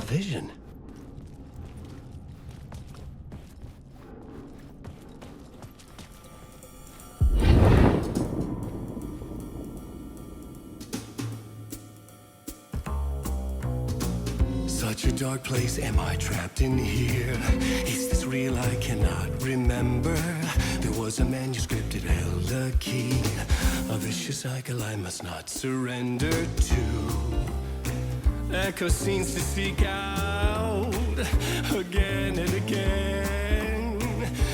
vision. Such a dark place, am I trapped in here? Is this real? I cannot remember. There was a manuscript, it held a key. A vicious cycle I must not surrender to. Echo scenes to seek out again and again,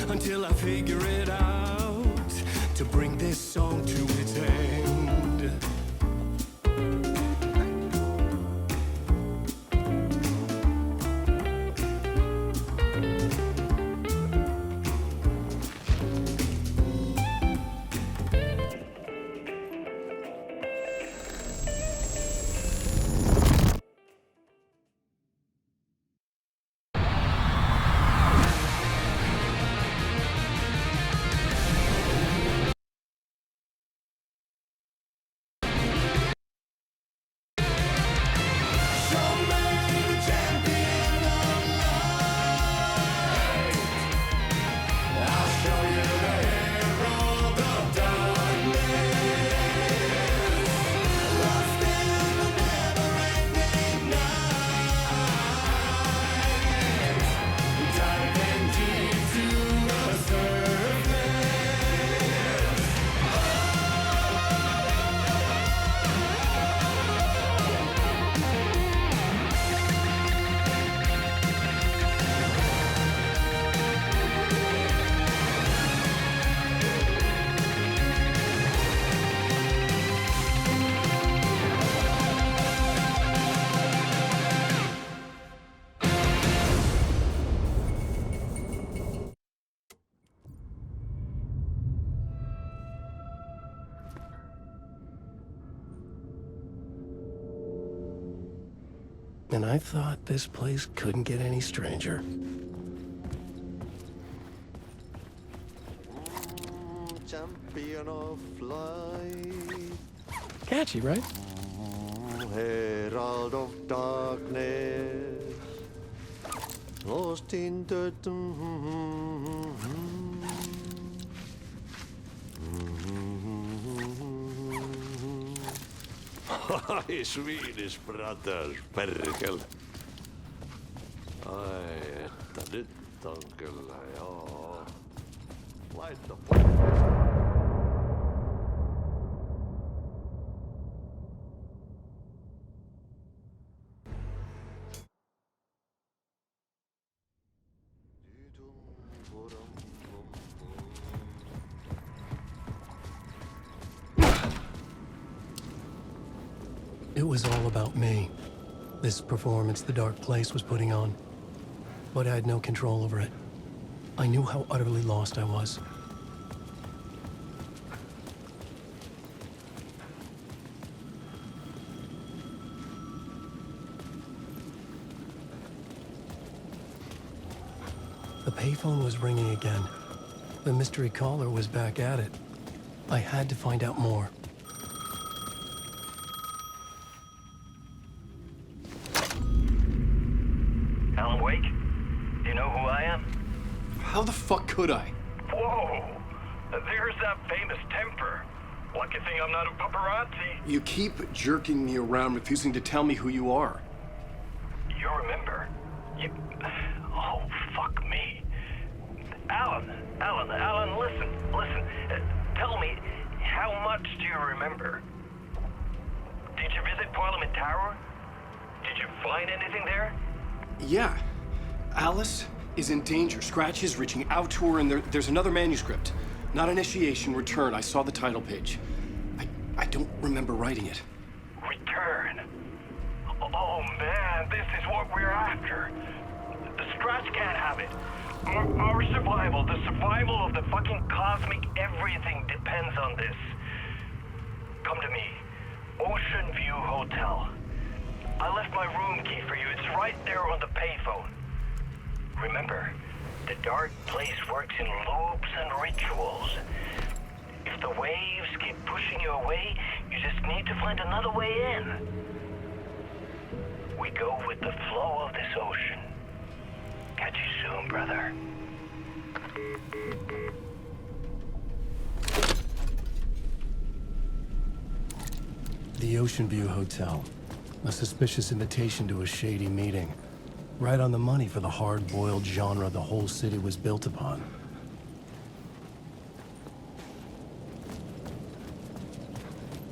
until I figure it out, to bring this song to its end. And I thought this place couldn't get any stranger. Champion of light, Catchy, right? herald of darkness, lost in the Ai, Swedish brothers, perkele. Ai, että nyt on kyllä, joo. Laita It was all about me. This performance the dark place was putting on. But I had no control over it. I knew how utterly lost I was. The payphone was ringing again. The mystery caller was back at it. I had to find out more. How the fuck could I? Whoa! There's that famous temper. Lucky thing I'm not a paparazzi. You keep jerking me around, refusing to tell me who you are. You remember? Oh, fuck me. Alan, listen. Tell me, how much do you remember? Did you visit Parliament Tower? Did you find anything there? Yeah. Alice is in danger. Scratch is reaching out to her, and there's another manuscript. Not initiation, return. I saw the title page. I don't remember writing it. Return? Oh man, this is what we're after. The Scratch can't have it. Our survival, the survival of the fucking cosmic everything depends on this. Come to me. Ocean View Hotel. I left my room key for you. It's right there on the payphone. Remember, the dark place works in loops and rituals. If the waves keep pushing you away, you just need to find another way in. We go with the flow of this ocean. Catch you soon, brother. The Ocean View Hotel. A suspicious invitation to a shady meeting. Right on the money for the hard-boiled genre the whole city was built upon.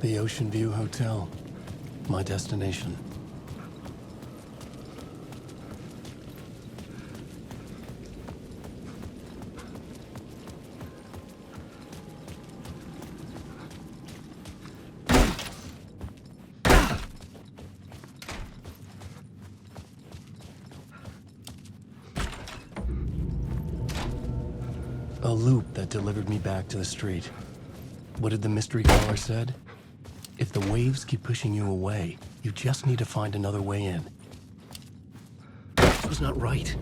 The Ocean View Hotel. My destination. A loop that delivered me back to the street. What did the mystery caller said? If the waves keep pushing you away, you just need to find another way in. This was not right.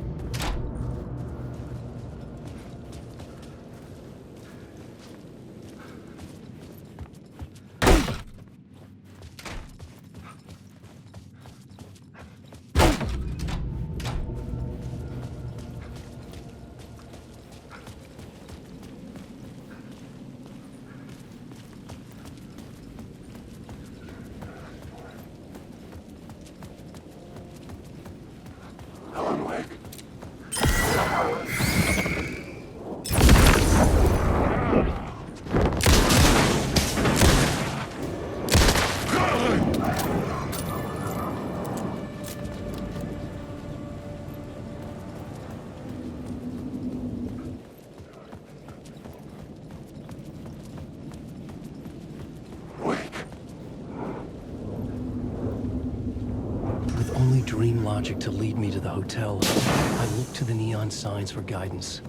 With only dream logic to lead me to the hotel, I looked to the neon signs for guidance.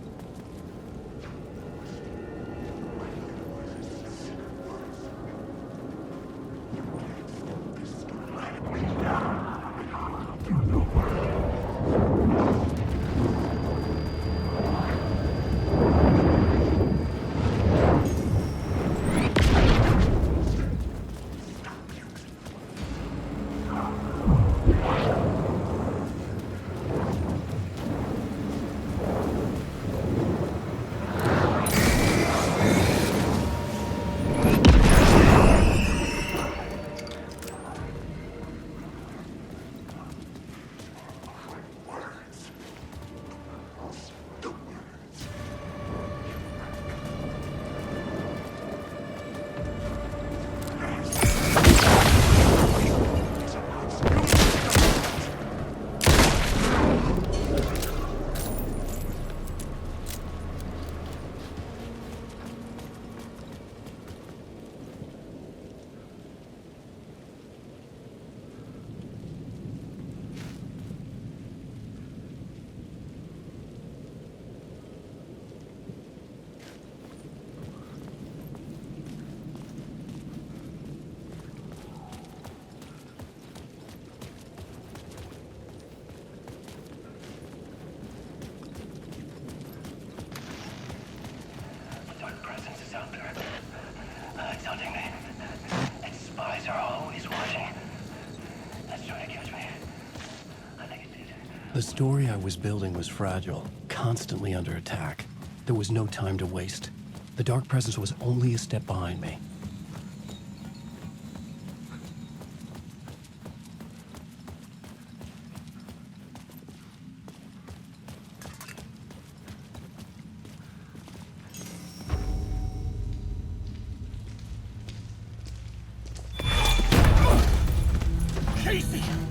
The story I was building was fragile, constantly under attack. There was no time to waste. The dark presence was only a step behind me.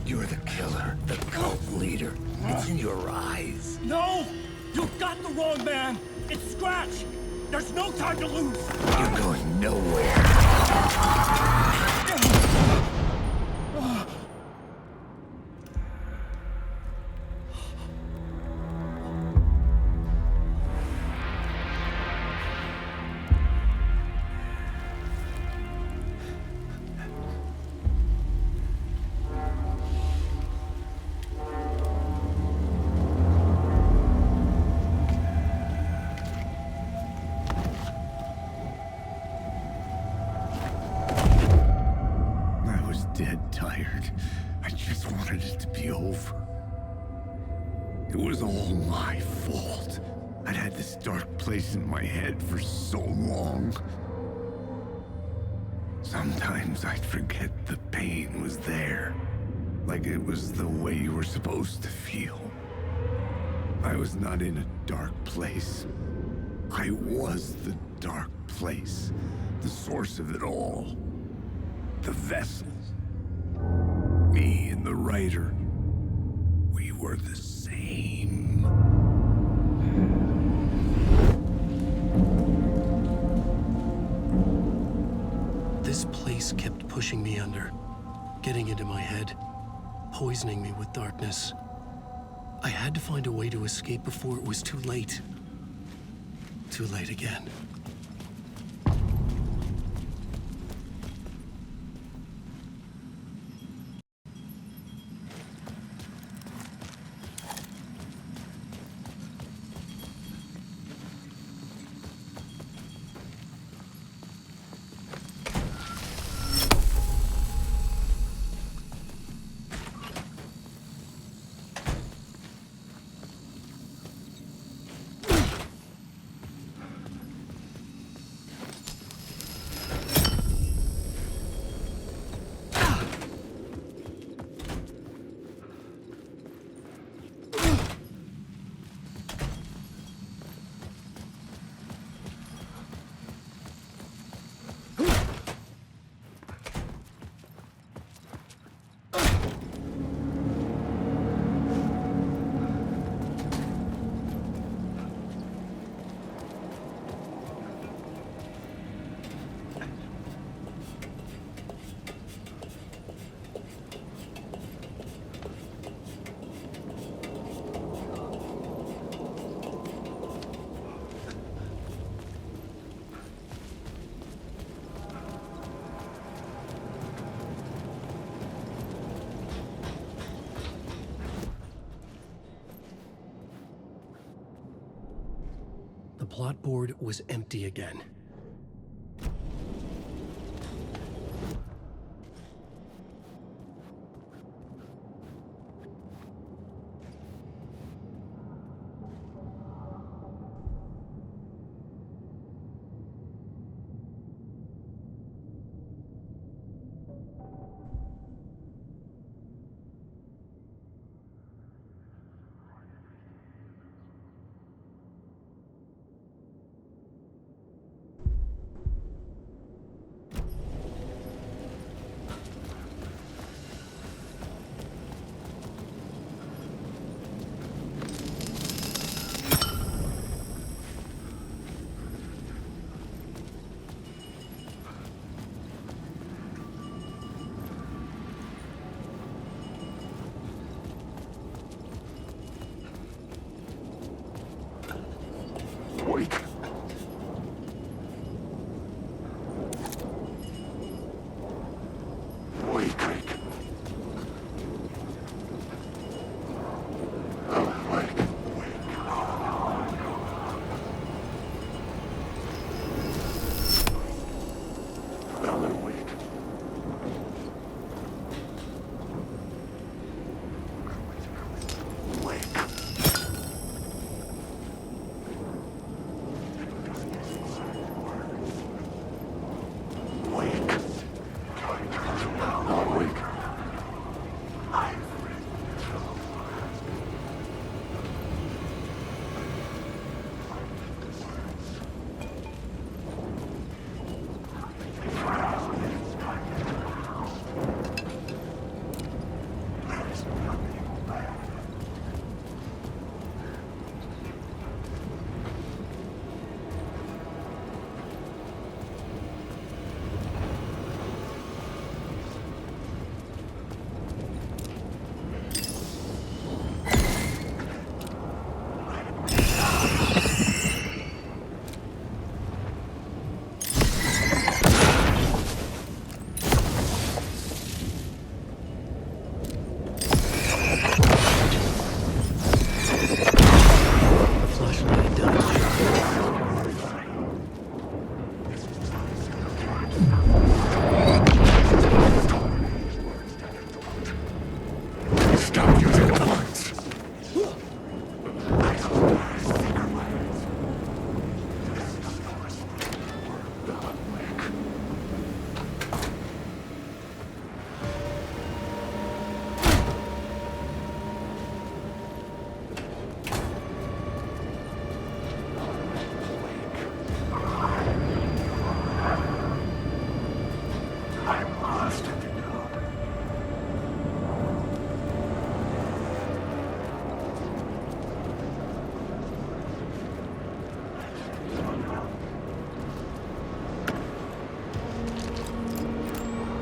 You're the killer, the cult leader. It's in your eyes. No! You've got the wrong man! It's Scratch! There's no time to lose! You're going nowhere. Dead tired. I I just wanted it to be over. It was all my fault. I'd had this dark place in my head for so long. Sometimes I'd forget the pain was there. Like it was the way you were supposed to feel. I was not in a dark place. I was the dark place. The source of it all. The vessel. Me and the writer. We were the same. This place kept pushing me under, getting into my head, poisoning me with darkness. I had to find a way to escape before it was too late. Too late again. The plot board was empty again.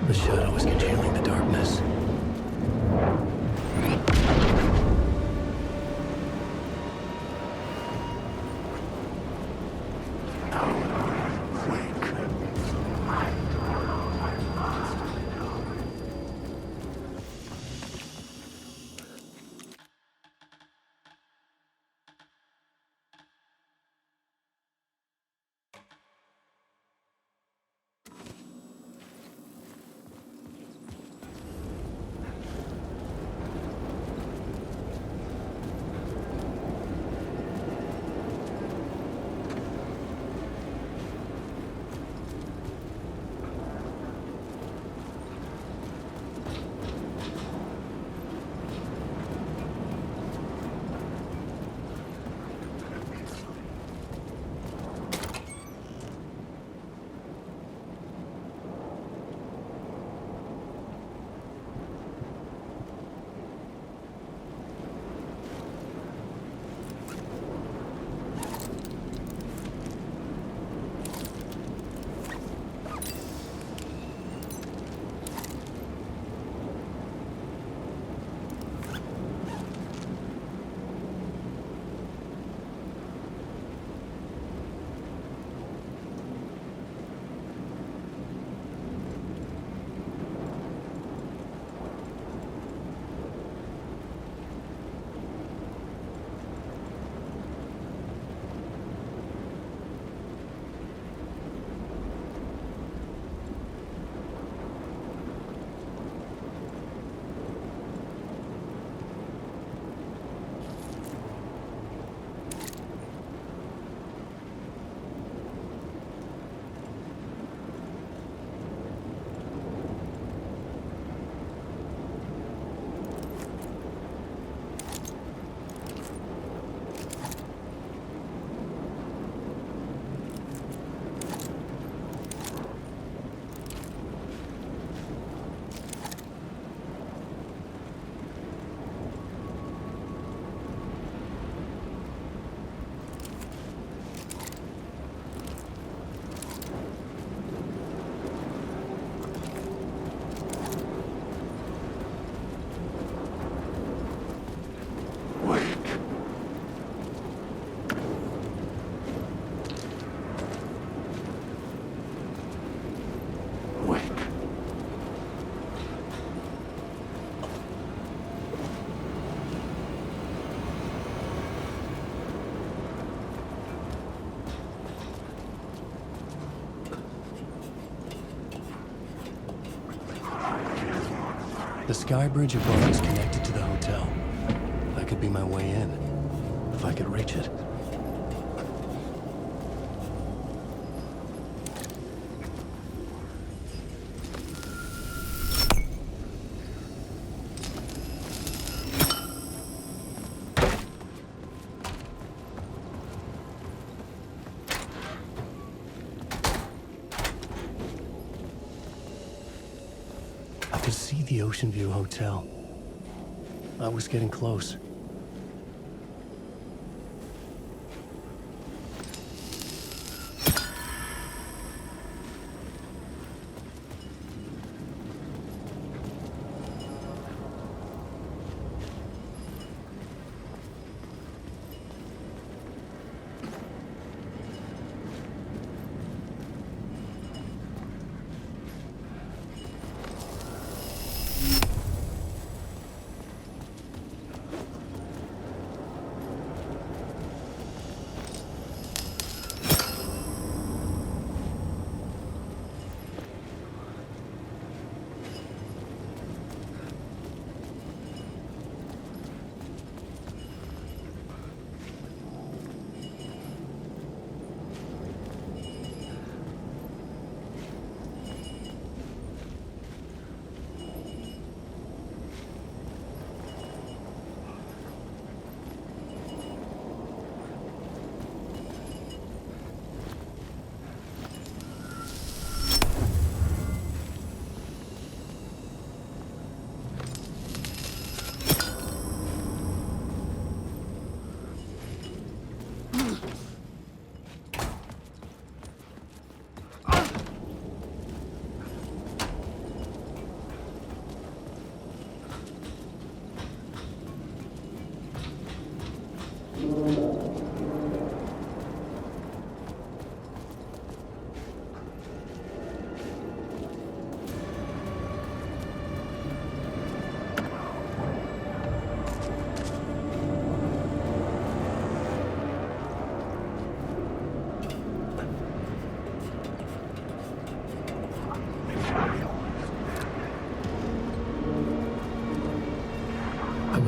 The shadow was congealing the darkness. The sky bridge above is connected to the hotel. That could be my way in, if I could reach it. I could see the Ocean View Hotel. I was getting close.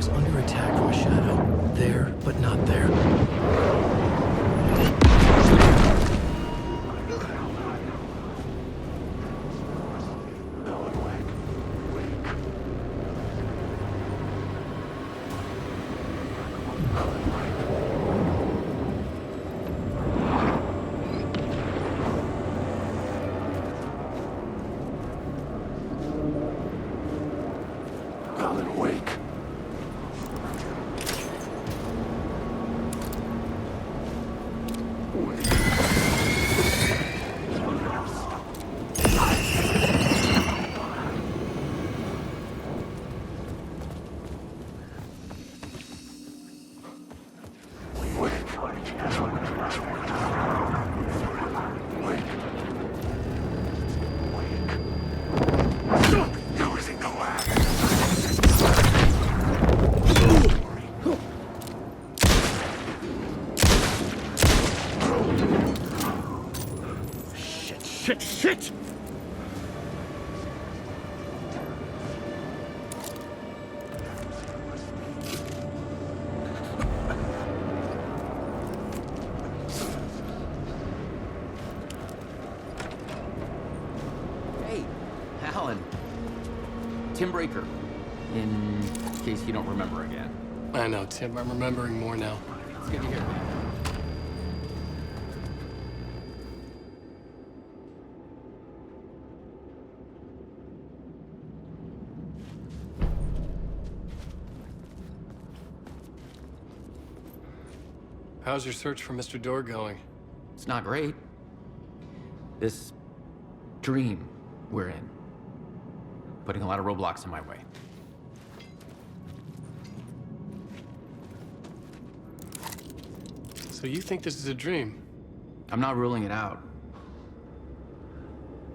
was under attack from a shadow. There, but not there. Alan, wake. Shit! Hey, Alan. Tim Breaker. In case you don't remember again. I know, Tim. I'm remembering more now. It's good to hear. How's your search for Mr. Door going? It's not great. This dream we're in, putting a lot of roadblocks in my way. So you think this is a dream? I'm not ruling it out.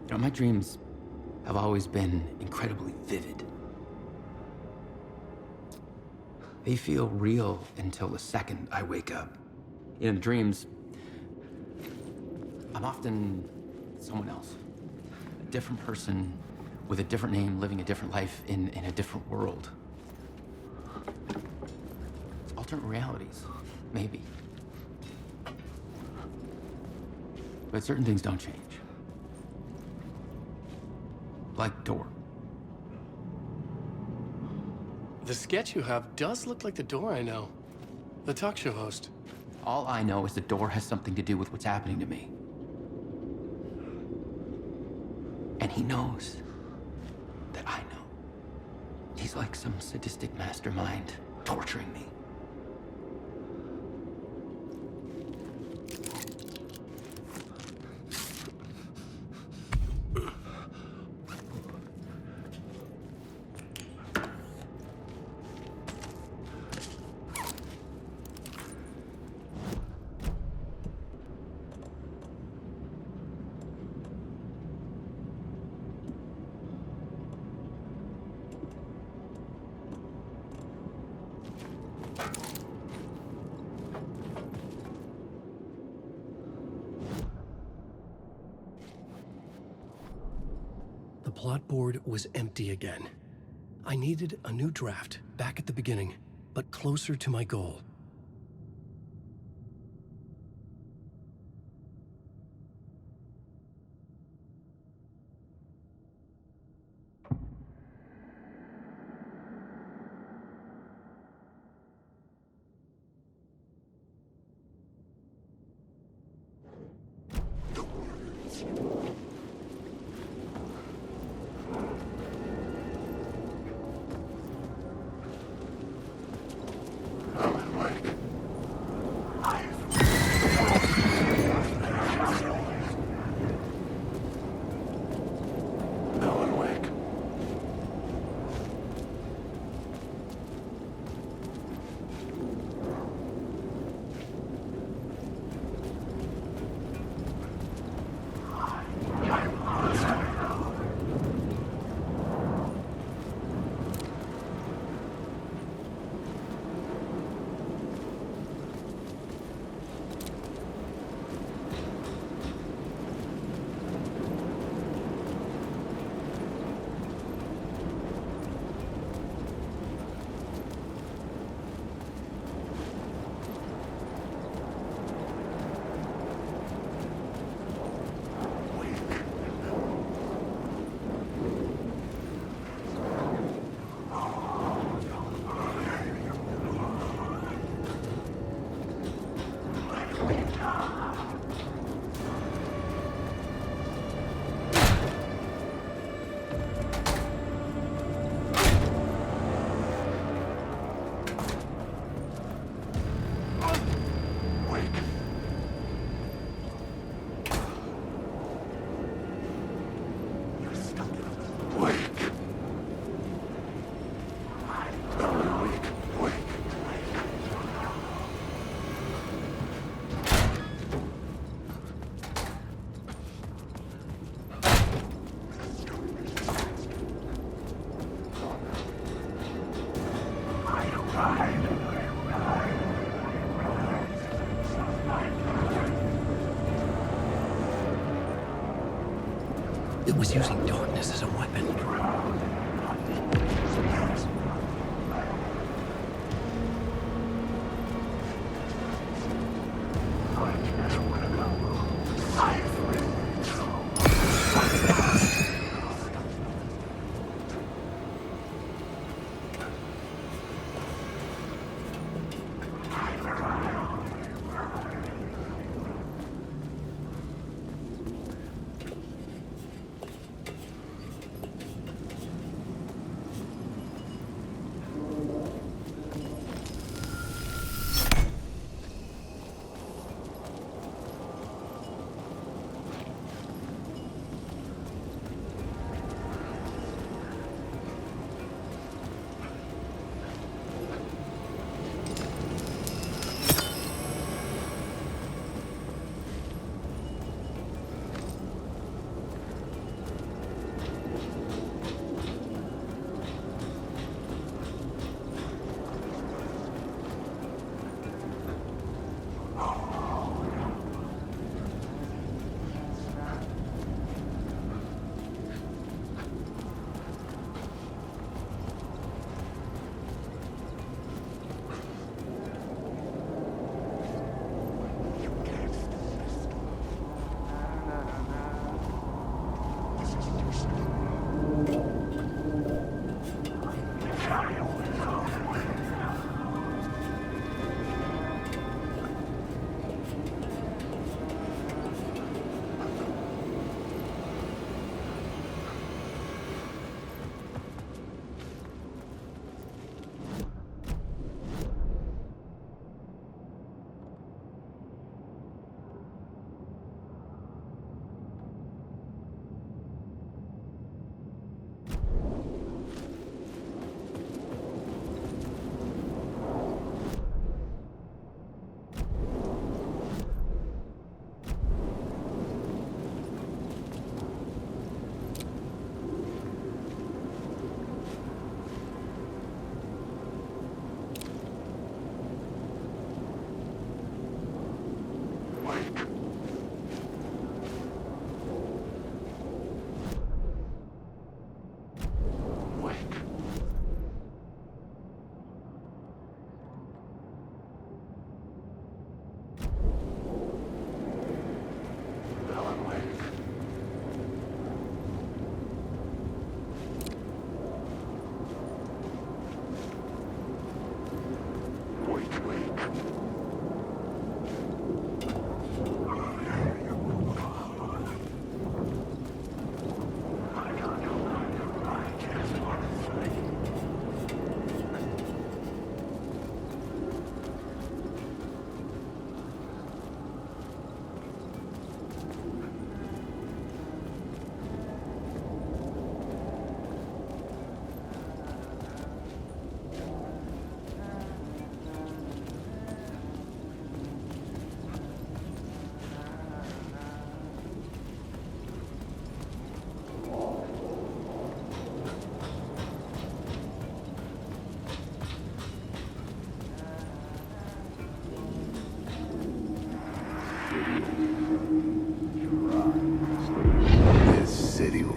You know, my dreams have always been incredibly vivid. They feel real until the second I wake up. In dreams, I'm often someone else. A different person with a different name, living a different life in a different world. Alternate realities, maybe. But certain things don't change. Like Door. The sketch you have does look like the Door I know. The talk show host. All I know is the Door has something to do with what's happening to me. And he knows that I know. He's like some sadistic mastermind torturing me. The plot board was empty again. I needed a new draft, back at the beginning, but closer to my goal. Alan, wake. It was using darkness as a weapon.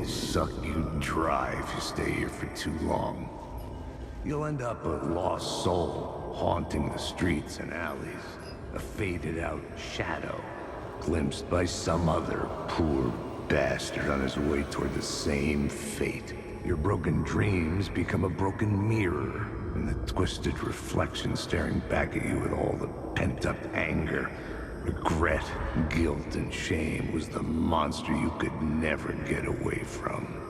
Suck you dry if you stay here for too long. You'll end up a lost soul, haunting the streets and alleys. A faded-out shadow, glimpsed by some other poor bastard on his way toward the same fate. Your broken dreams become a broken mirror, and the twisted reflection staring back at you with all the pent-up anger, regret, guilt, and shame was the monster you could never get away from.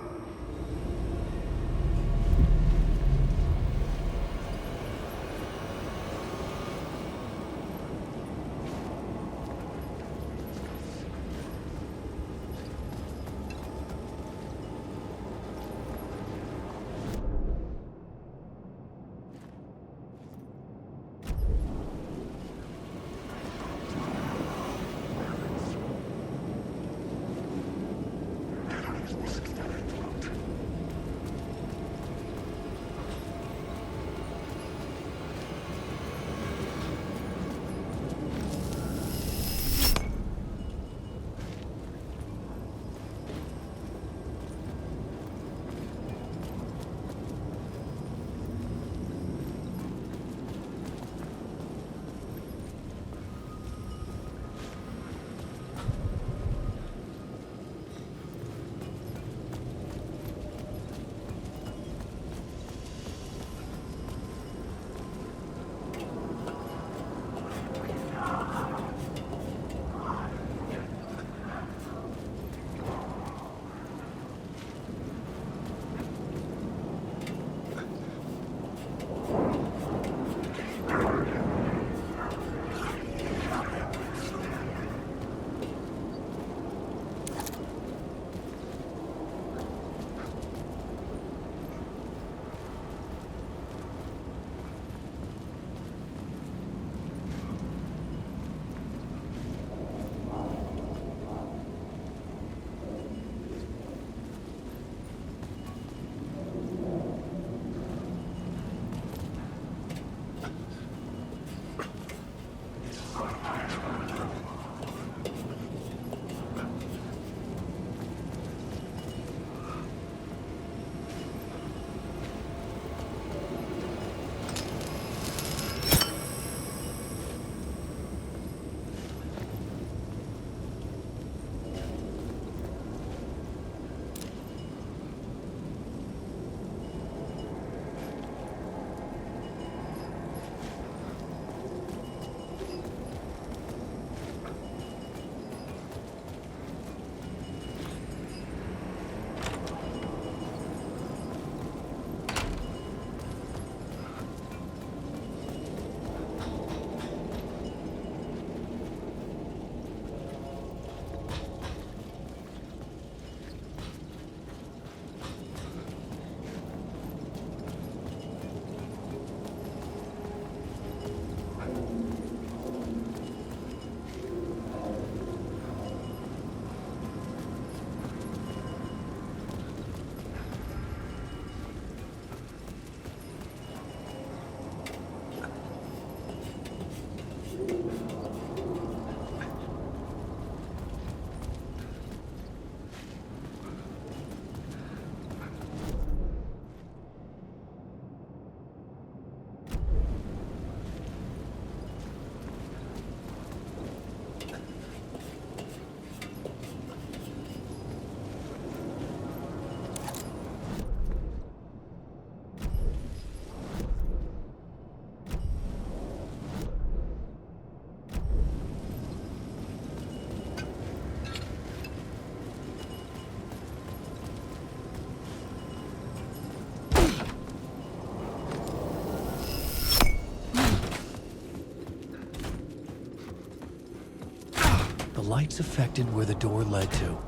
lights affected where the door led to.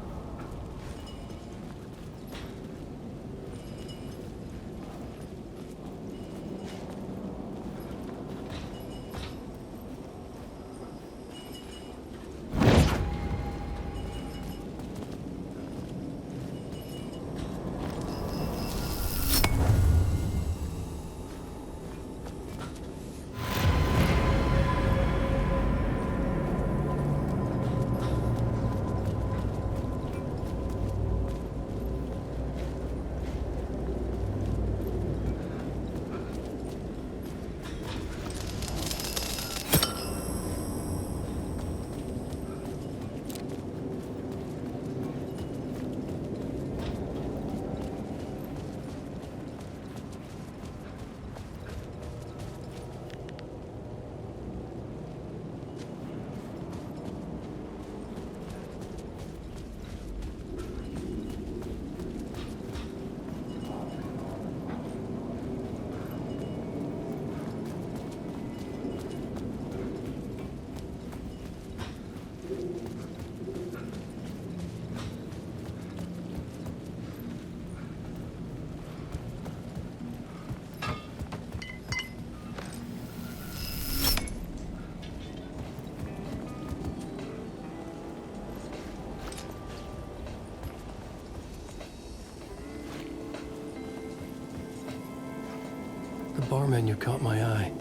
The bar menu caught my eye.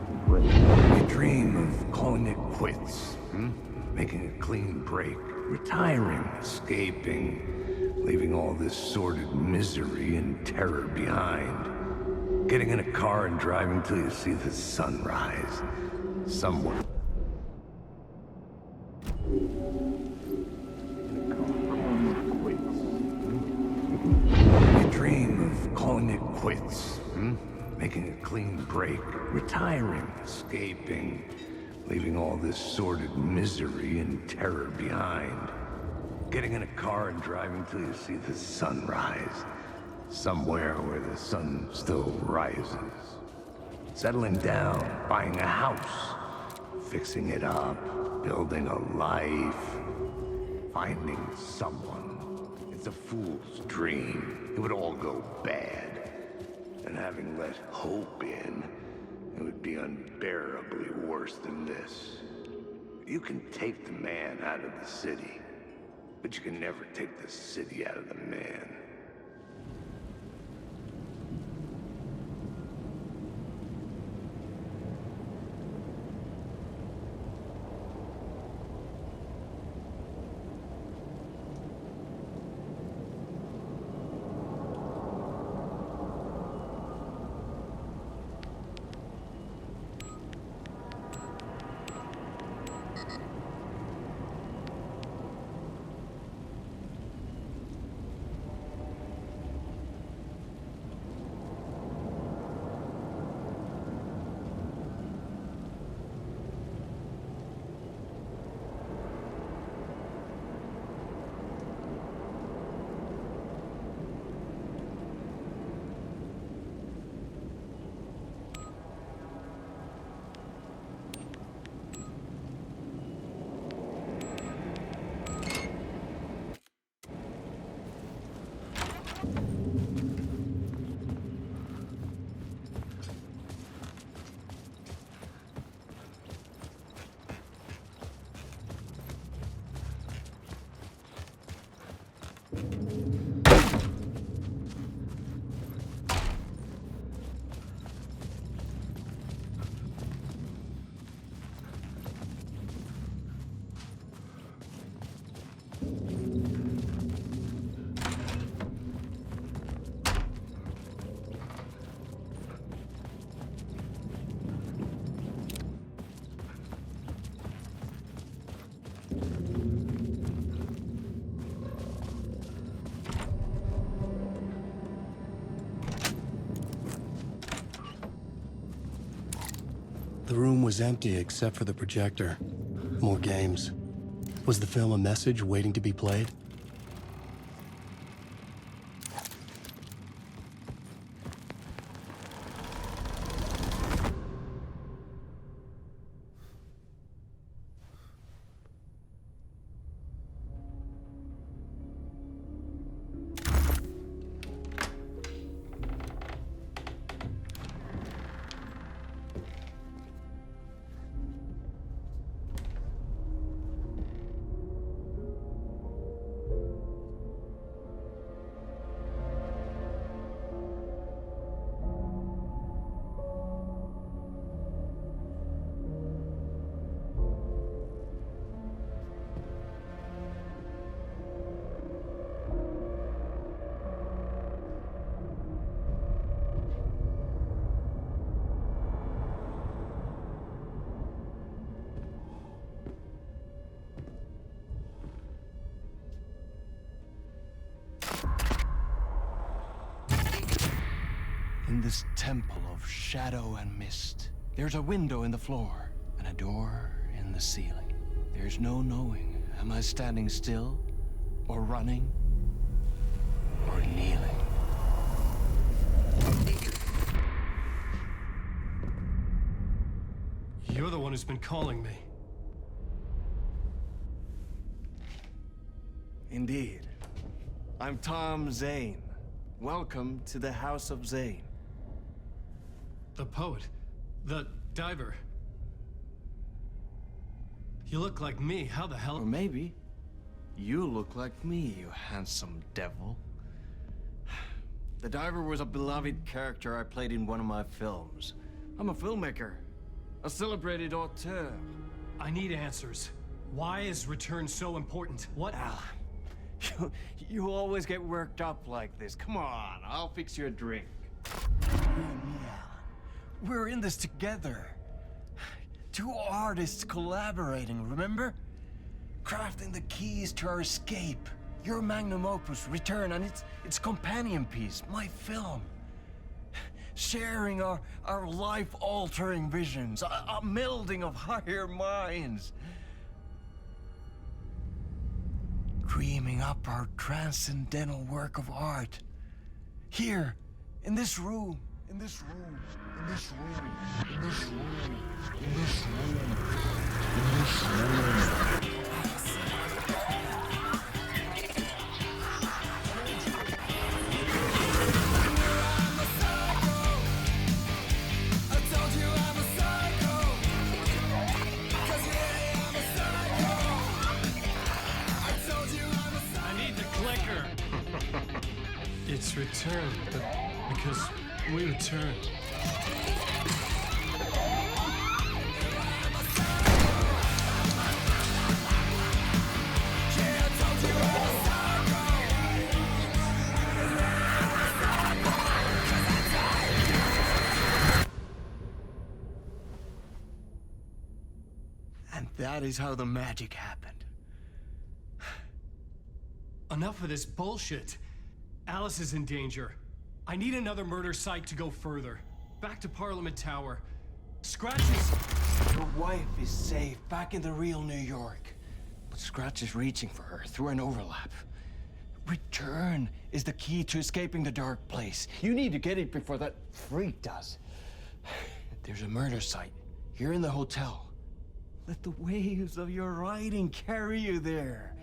You dream of calling it quits, making a clean break, retiring, escaping, leaving all this sordid misery and terror behind. Getting in a car and driving till you see the sunrise. Somewhere. You dream of calling it quits, making a clean break, retiring, escaping, leaving all this sordid misery and terror behind. Getting in a car and driving till you see the sunrise. Somewhere where the sun still rises. Settling down, buying a house, fixing it up, building a life, finding someone. It's a fool's dream. It would all go bad. And having let hope in, it would be unbearably worse than this. You can take the man out of the city, but you can never take the city out of the man. The room was empty except for the projector. More games. Was the film a message waiting to be played? In this temple of shadow and mist, there's a window in the floor and a door in the ceiling. There's no knowing, am I standing still, or running, or kneeling? You're the one who's been calling me. Indeed. I'm Tom Zane. Welcome to the House of Zane. The poet. The diver. You look like me. How the hell? Or maybe you look like me, you handsome devil. The diver was a beloved character I played in one of my films. I'm a filmmaker, a celebrated auteur. I need answers. Why is Return so important? What? Al, you always get worked up like this. Come on, I'll fix you a drink. We're in this together. Two artists collaborating, remember? Crafting the keys to our escape. Your magnum opus, Return, and its companion piece, my film. Sharing our life-altering visions, a melding of higher minds. Dreaming up our transcendental work of art. Here, in this room, in this room, in this room, in this room, in this room, in this room. It's Return, but because we return. And that is how the magic happened. Enough of this bullshit. Alice is in danger. I need another murder site to go further. Back to Parliament Tower. Scratch is... Your wife is safe, back in the real New York. But Scratch is reaching for her through an overlap. Return is the key to escaping the dark place. You need to get it before that freak does. There's a murder site here in the hotel. Let the waves of your writing carry you there.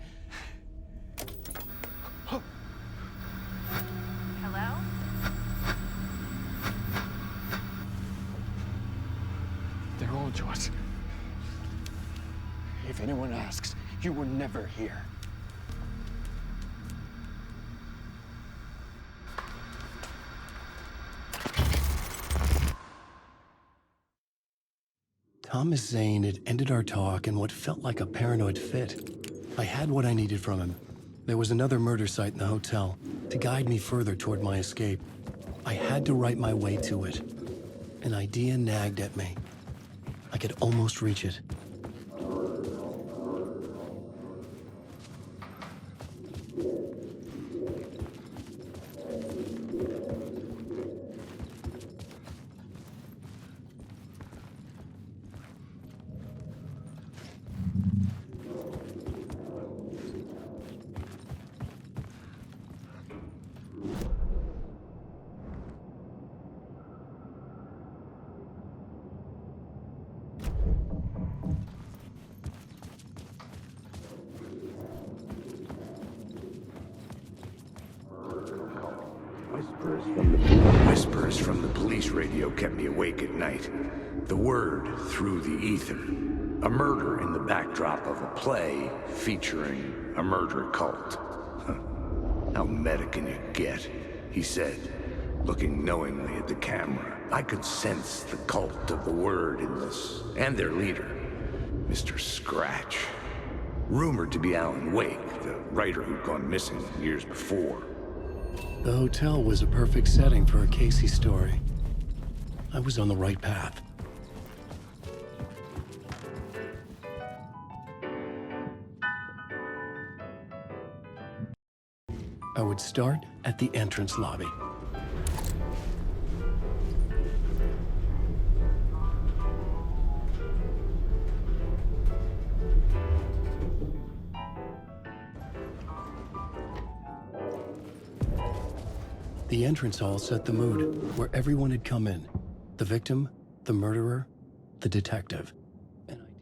Hello? They're all to us. If anyone asks, you were never here. Thomas Zane had ended our talk in what felt like a paranoid fit. I had what I needed from him. There was another murder site in the hotel to guide me further toward my escape. I had to write my way to it. An idea nagged at me. I could almost reach it. police radio kept me awake at night. The word through the ether. A murder in the backdrop of a play featuring a murder cult. Huh. How meta can you get? He said, looking knowingly at the camera. I could sense the cult of the word in this, and their leader, Mr. Scratch. Rumored to be Alan Wake, the writer who'd gone missing years before. The hotel was a perfect setting for a Casey story. I was on the right path. I would start at the entrance lobby. The entrance hall set the mood, where everyone had come in. The victim, the murderer, the detective. An idea,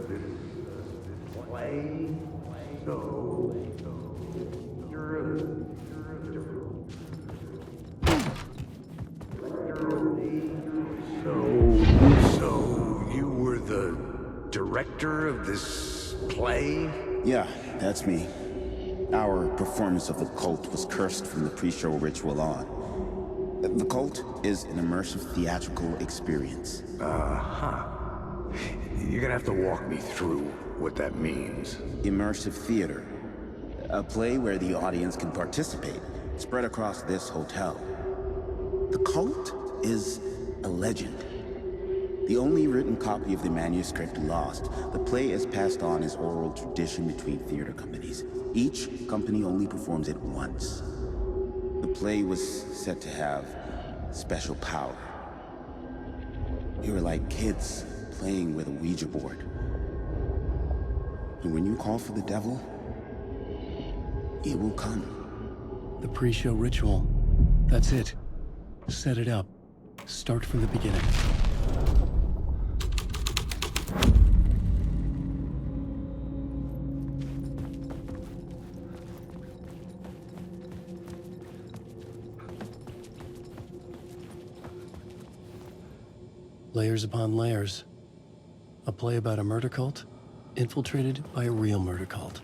clear as a vision, waited for me here. So you were the director of this play? Yeah, that's me. Our performance of the cult was cursed from the pre-show ritual on. The cult is an immersive theatrical experience. Uh-huh. You're gonna have to walk me through what that means. Immersive theater. A play where the audience can participate, spread across this hotel. The cult is a legend. The only written copy of the manuscript lost, the play is passed on as oral tradition between theater companies. Each company only performs it once. The play was said to have special power. We were like kids playing with a Ouija board. And when you call for the devil, it will come. The pre-show ritual. That's it. Set it up. Start from the beginning. Layers upon layers. A play about a murder cult, infiltrated by a real murder cult.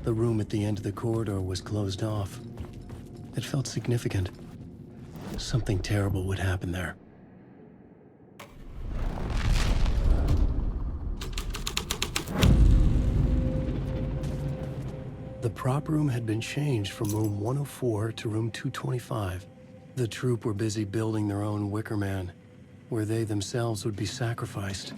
The room at the end of the corridor was closed off. It felt significant. Something terrible would happen there. The prop room had been changed from room 104 to room 225. The troupe were busy building their own Wicker Man, where they themselves would be sacrificed.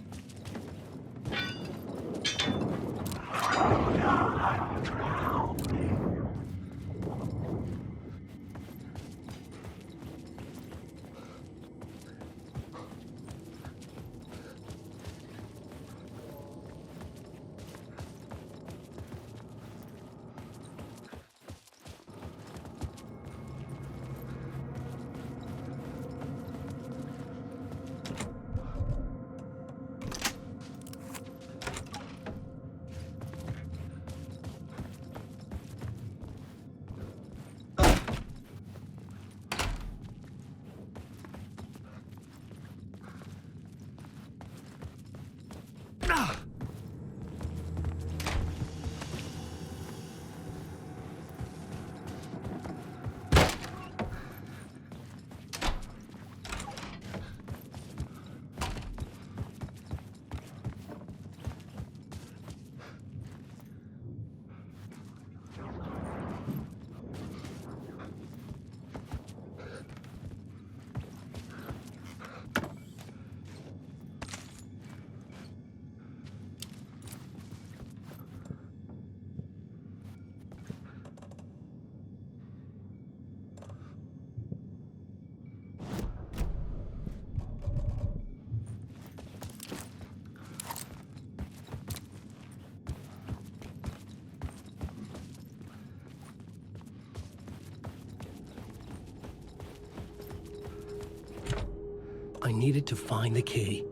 I needed to find the key.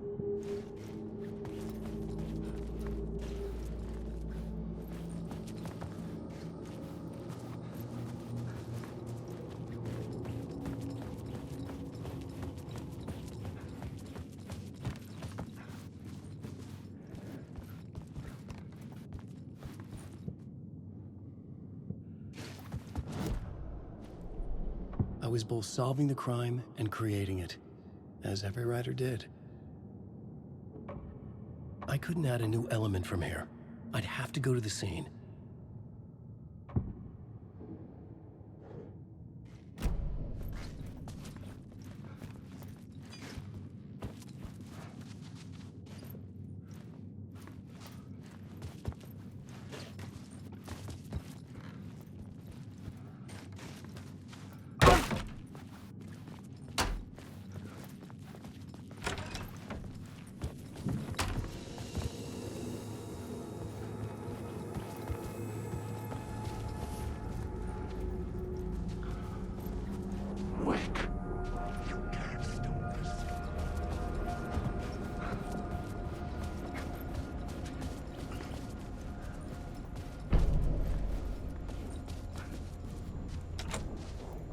I was both solving the crime and creating it, as every writer did. I couldn't add a new element from here. I'd have to go to the scene.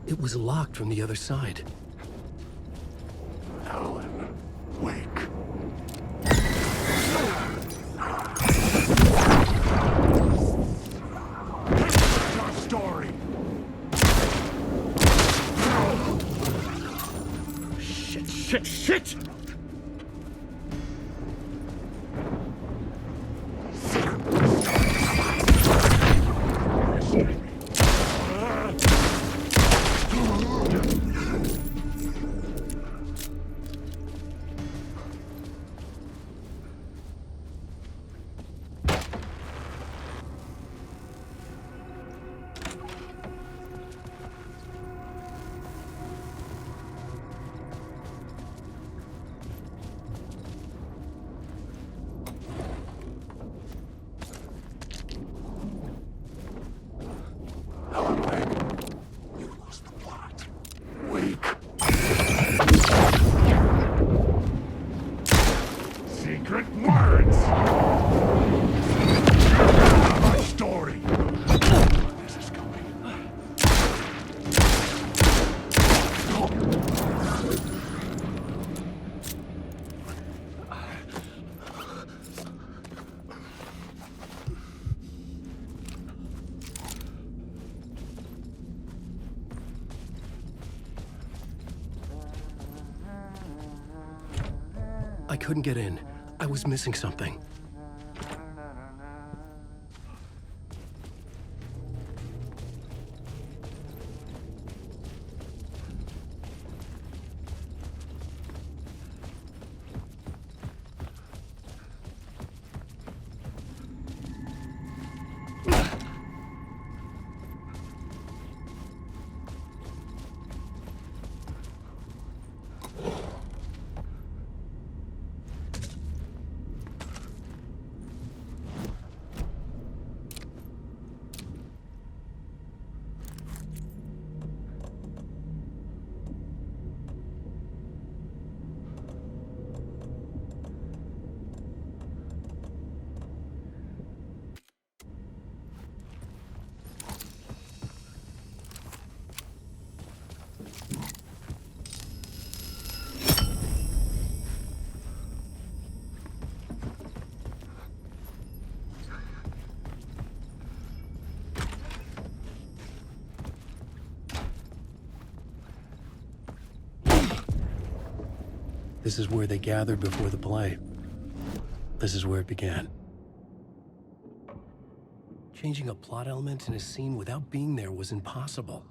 It was locked from the other side. Alan, wake. Our story. Shit! Secret words! Our story! This is coming. I couldn't get in. I was missing something. This is where they gathered before the play. This is where it began. Changing a plot element in a scene without being there was impossible.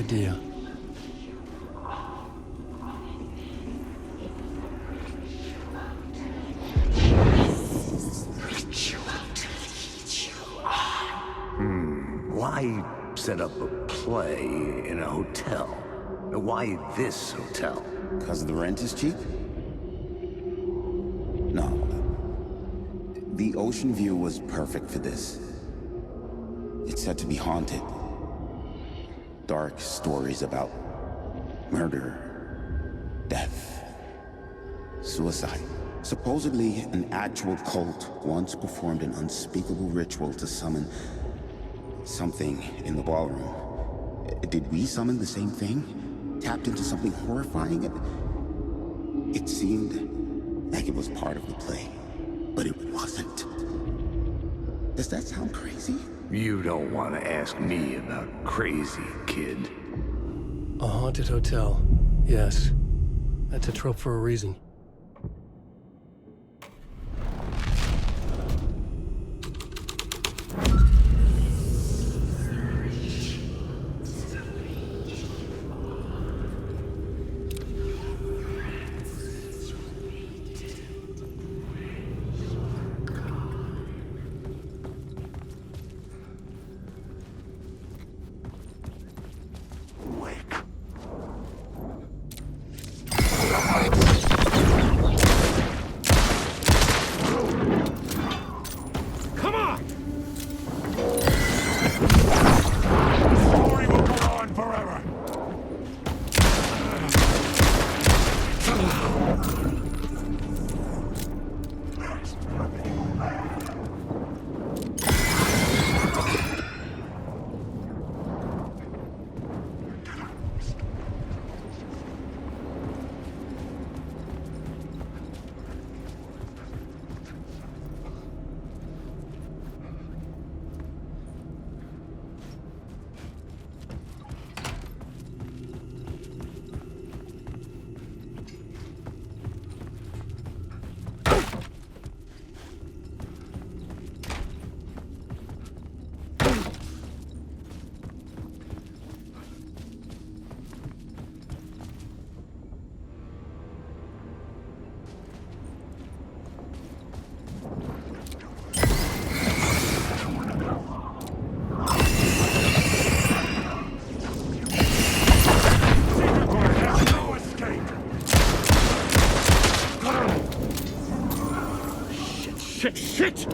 idea. Why set up a play in a hotel? Why this hotel? Because the rent is cheap? No. The ocean view was perfect for this. It's said to be haunted. Dark stories about murder, death, suicide. Supposedly, an actual cult once performed an unspeakable ritual to summon something in the ballroom. Did we summon the same thing? Tapped into something horrifying? It seemed like it was part of the play, but it wasn't. Does that sound crazy? You don't want to ask me about crazy, kid. A haunted hotel. Yes. That's a trope for a reason. Shit!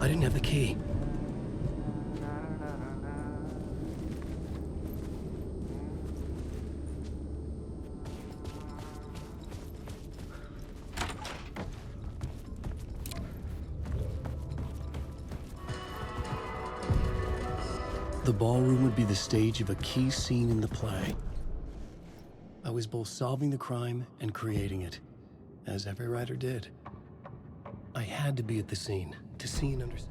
I didn't have the key. The ballroom would be the stage of a key scene in the play. I was both solving the crime and creating it, as every writer did. I had to be at the scene, to see and understand.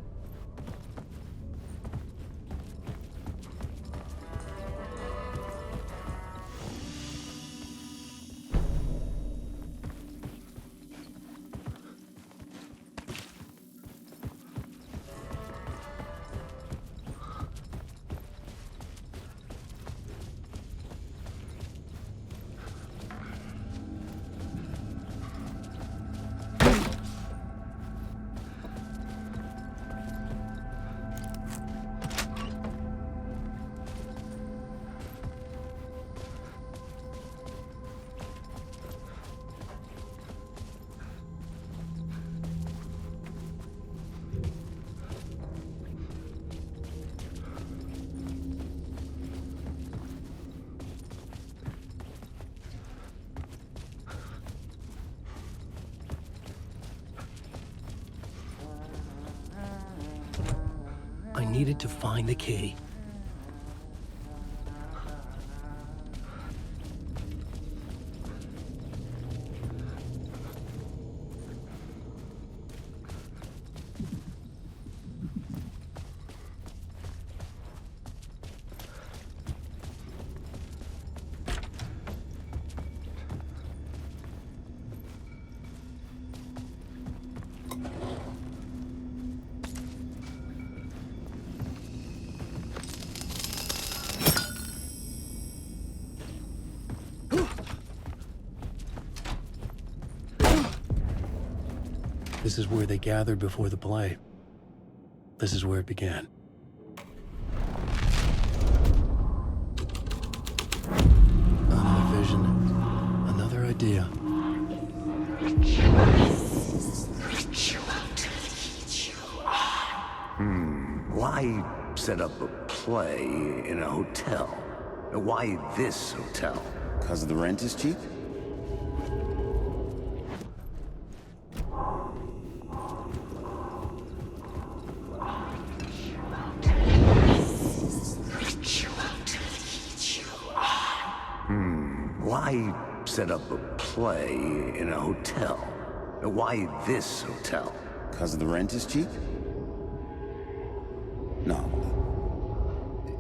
I needed to find the key. This is where they gathered before the play. This is where it began. Another vision, another idea. Why set up a play in a hotel? Why this hotel? Because the rent is cheap? Why set up a play in a hotel? Why this hotel? Because the rent is cheap? No.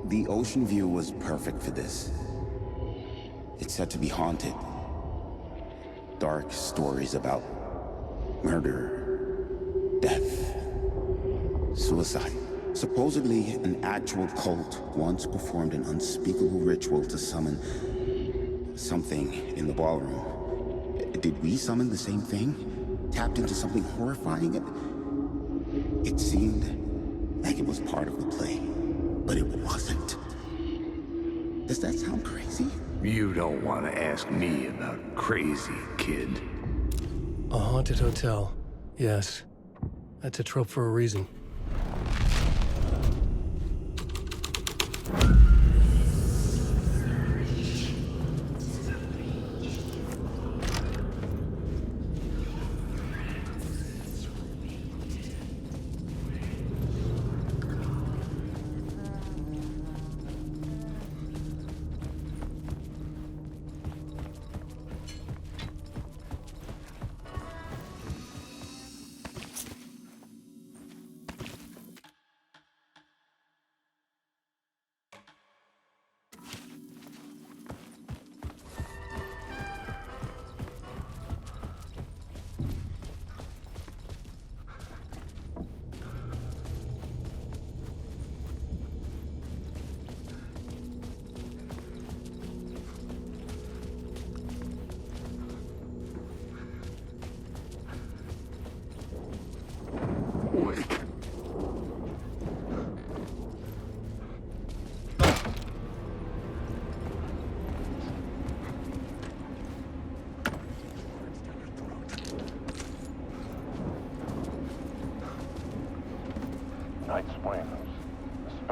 The ocean view was perfect for this. It's said to be haunted. Dark stories about murder, death, suicide. Supposedly, an actual cult once performed an unspeakable ritual to summon something in the ballroom. Did we summon the same thing? Tapped into something horrifying? It seemed like it was part of the play, but it wasn't. Does that sound crazy? You don't want to ask me about crazy, kid. A haunted hotel. Yes. That's a trope for a reason.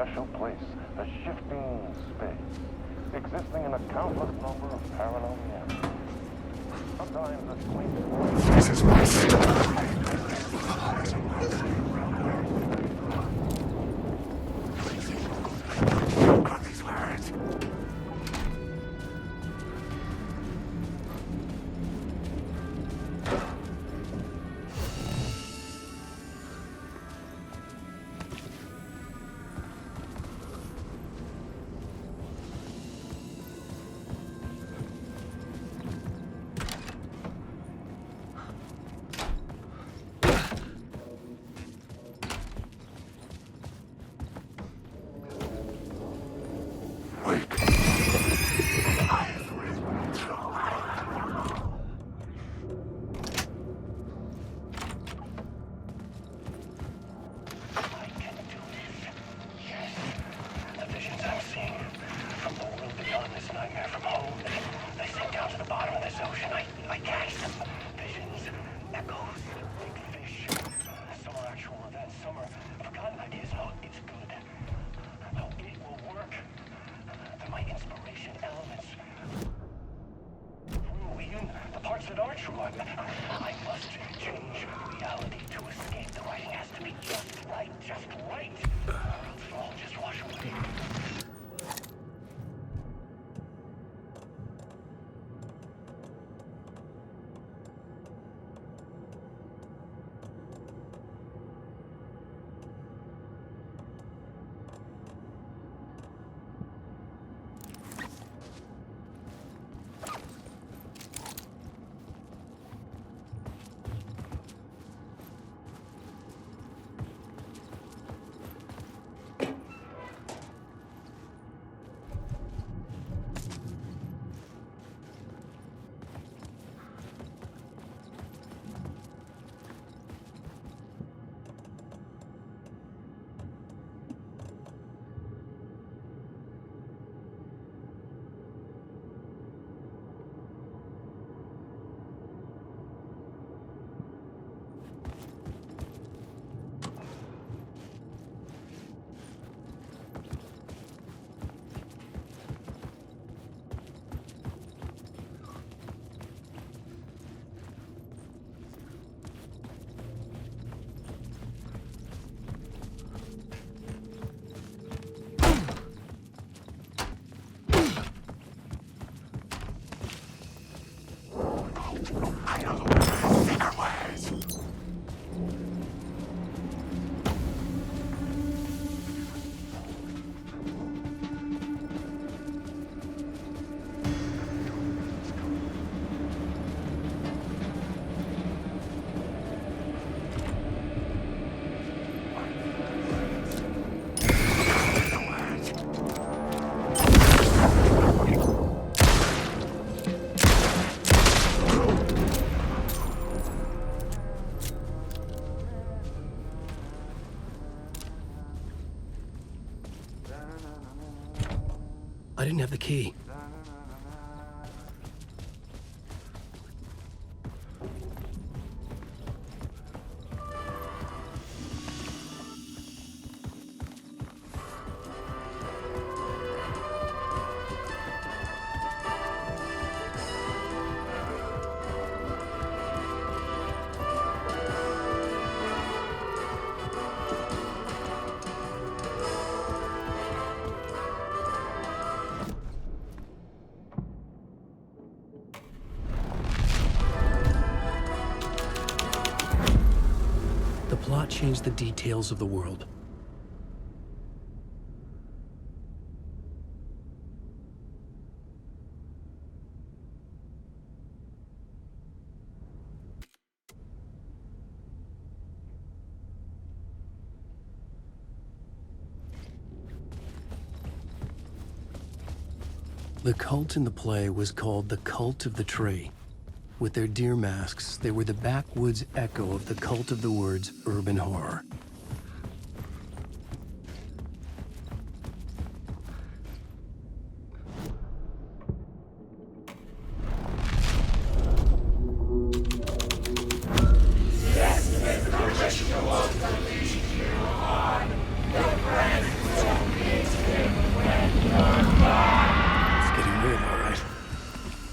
special place, a shifting space, existing in a countless number of parallel realities. Sometimes a quaint... This is my story. Got these words. I must change reality to escape. The writing has to be just right, just right. Or else it'll all just wash away. I didn't have the key. The plot changed the details of the world. The cult in the play was called the Cult of the Tree. With their deer masks, they were the backwoods echo of the cult of the word's urban horror. Yes, with the ritual of the legion on, the brand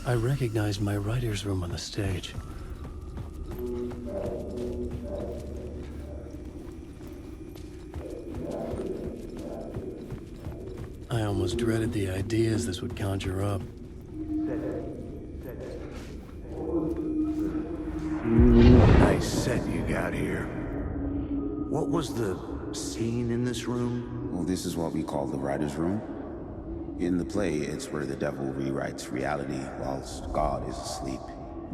I recognized my writer's room on the stage. I almost dreaded the ideas this would conjure up. Nice set you got here. What was the scene in this room? Well, this is what we call the writer's room. In the play, it's where the devil rewrites reality whilst God is asleep.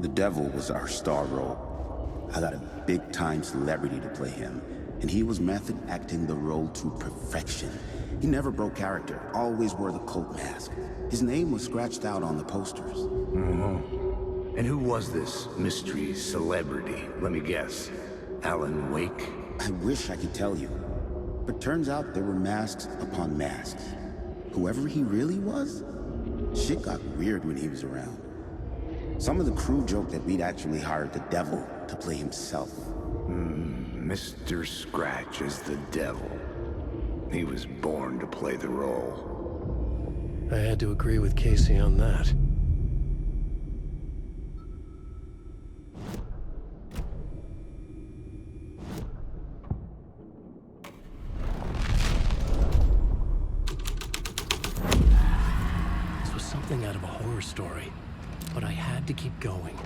The devil was our star role. I got a big-time celebrity to play him, and he was method acting the role to perfection. He never broke character, always wore the cult mask. His name was scratched out on the posters. Mm-hmm. And who was this mystery celebrity? Let me guess. Alan Wake? I wish I could tell you, but turns out there were masks upon masks. Whoever he really was, shit got weird when he was around. Some of the crew joked that we'd actually hired the devil to play himself. Mr. Scratch is the devil. He was born to play the role. I had to agree with Casey on that. This was something out of a horror story, but I had to keep going.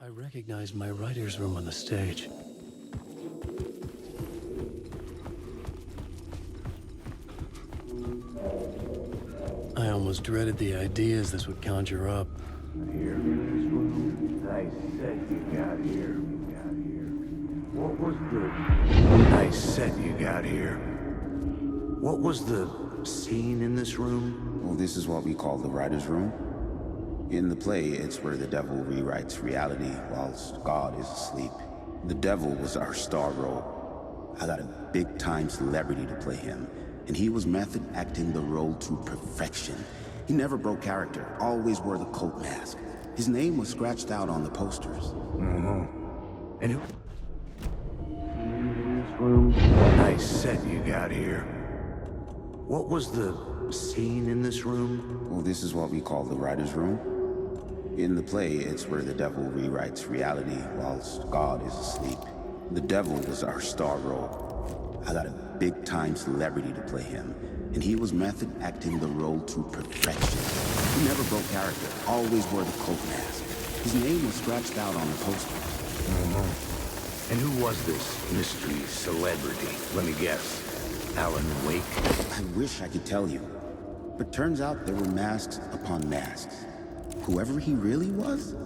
I recognized my writer's room on the stage. I almost dreaded the ideas this would conjure up. Here in this room, nice set you got here. What was the nice set you got here? What was the scene in this room? Well, this is what we call the writer's room. In the play, it's where the devil rewrites reality whilst God is asleep. The devil was our star role. I got a big-time celebrity to play him, and he was method acting the role to perfection. He never broke character, always wore the cult mask. His name was scratched out on the posters. Mm-hmm. And who? In this room, nice set you got here. What was the scene in this room? Well, this is what we call the writer's room. In the play, it's where the devil rewrites reality whilst God is asleep. The devil was our star role. I got a big-time celebrity to play him, and he was method acting the role to perfection. He never broke character, always wore the cult mask. His name was scratched out on the poster. Mm-hmm. And who was this mystery celebrity? Let me guess. Alan Wake? I wish I could tell you, but turns out there were masks upon masks. Whoever he really was,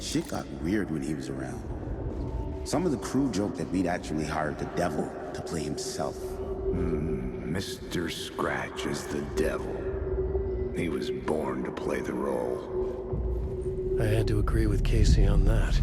shit got weird when he was around. Some of the crew joked that we'd actually hired the devil to play himself. Mr. Scratch is the devil. He was born to play the role. I had to agree with Casey on that.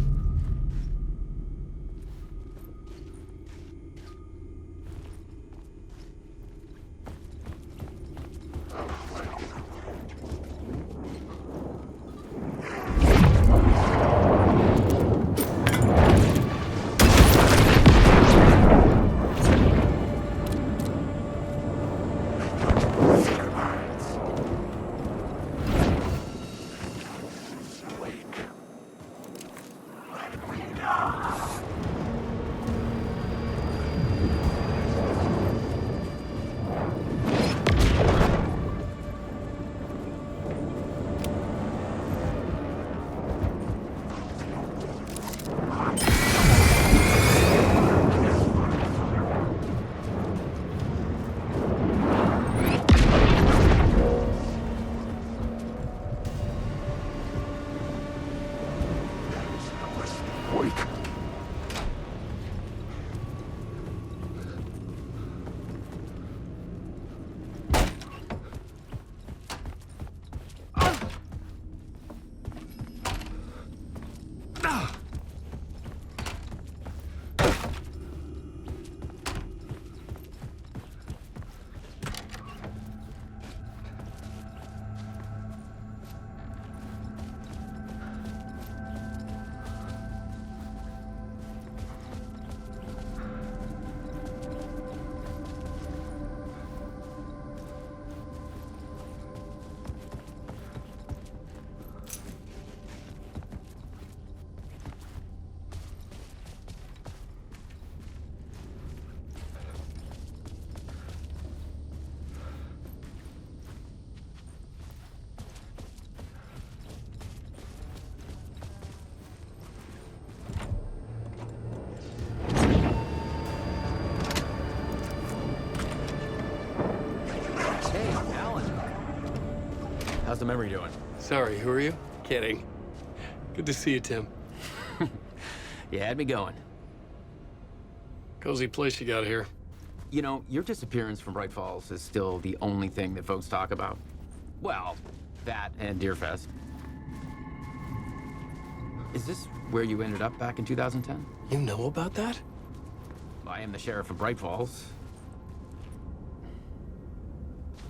How's the memory doing? Sorry, who are you? Kidding. Good to see you, Tim. You had me going. Cozy place you got here. You know, your disappearance from Bright Falls is still the only thing that folks talk about. Well, that and Deerfest. Is this where you ended up back in 2010? You know about that? I am the sheriff of Bright Falls.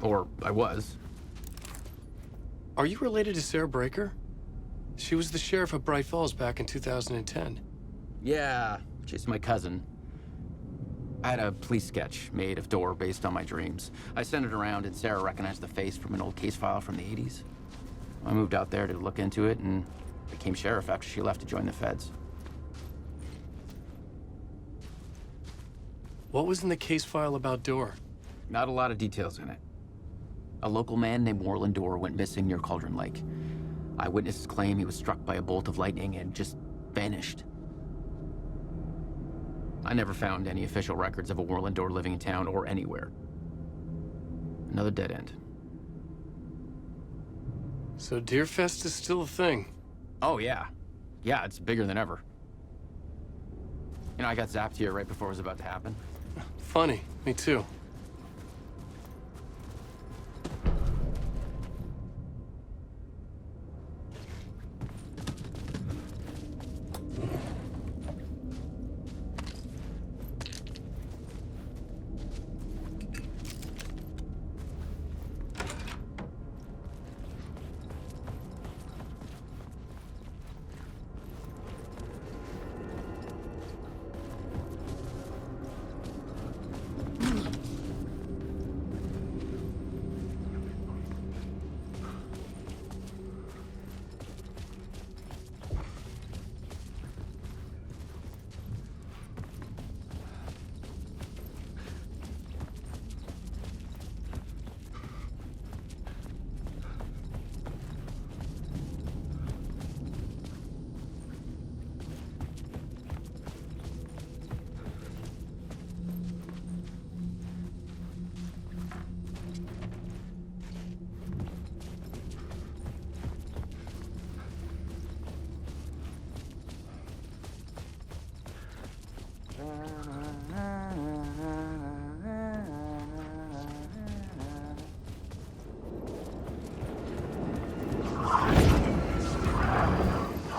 Or I was. Are you related to Sarah Breaker? She was the sheriff of Bright Falls back in 2010. Yeah, she's my cousin. I had a police sketch made of Door based on my dreams. I sent it around and Sarah recognized the face from an old case file from the 80s. I moved out there to look into it and became sheriff after she left to join the feds. What was in the case file about Door? Not a lot of details in it. A local man named Warland Door went missing near Cauldron Lake. Eyewitnesses claim he was struck by a bolt of lightning and just vanished. I never found any official records of a Warland Door living in town or anywhere. Another dead end. So Deerfest is still a thing? Oh, yeah. Yeah, it's bigger than ever. You know, I got zapped here right before it was about to happen. Funny, me too.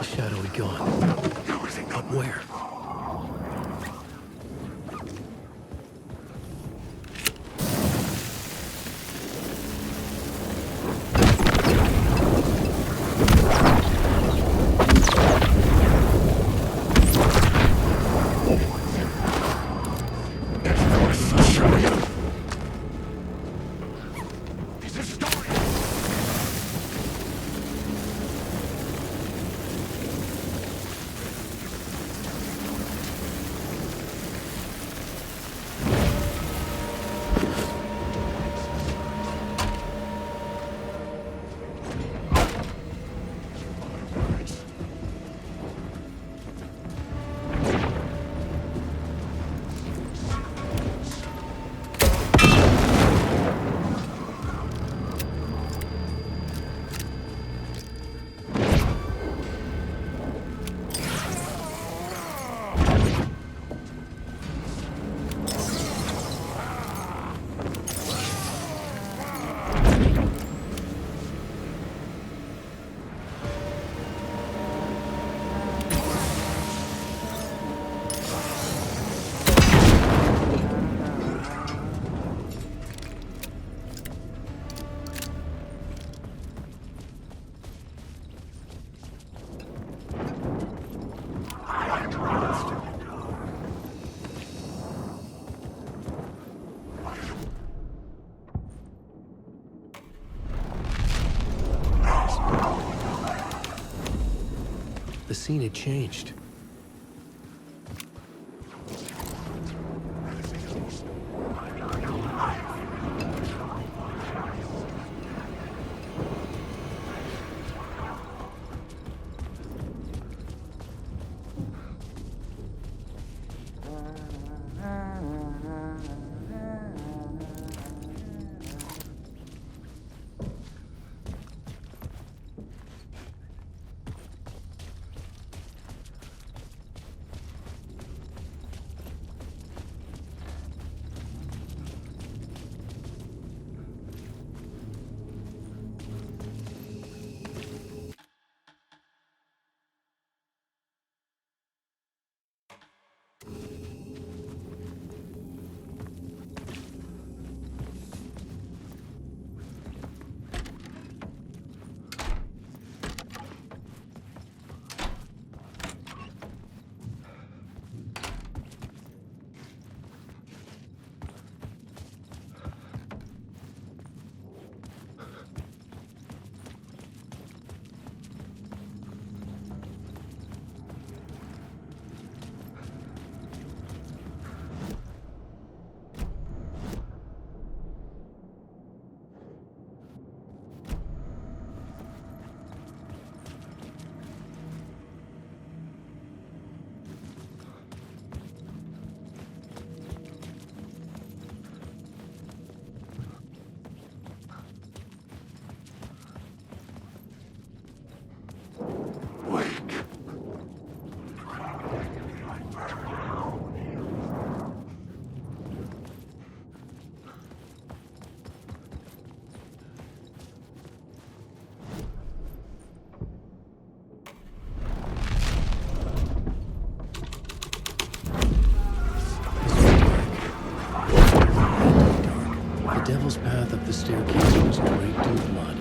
Shadowy gone. But where? The scene had changed. devil's path up the staircase was draped in blood.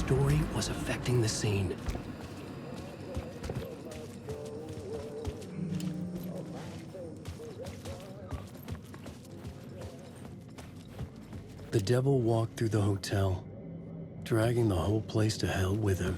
Story was affecting the scene. The devil walked through the hotel, dragging the whole place to hell with him.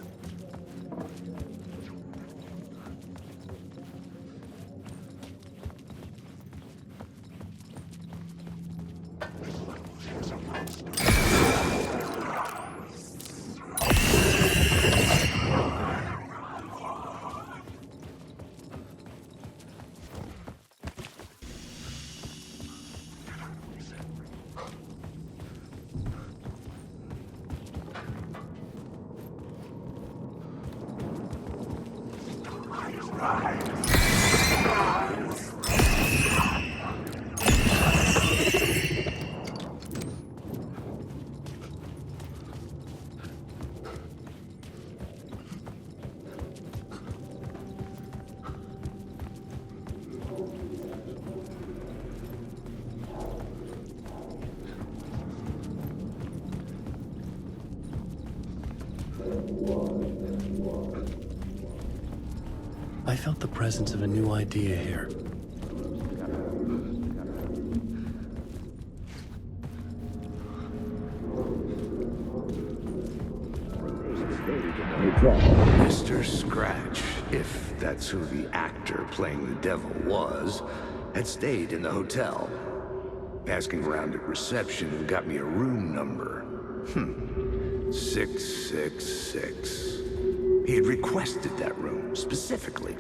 I felt the presence of a new idea here. Mr. Scratch, if that's who the actor playing the devil was, had stayed in the hotel. Asking around at reception got me a room number. 666. He had requested that room, specifically.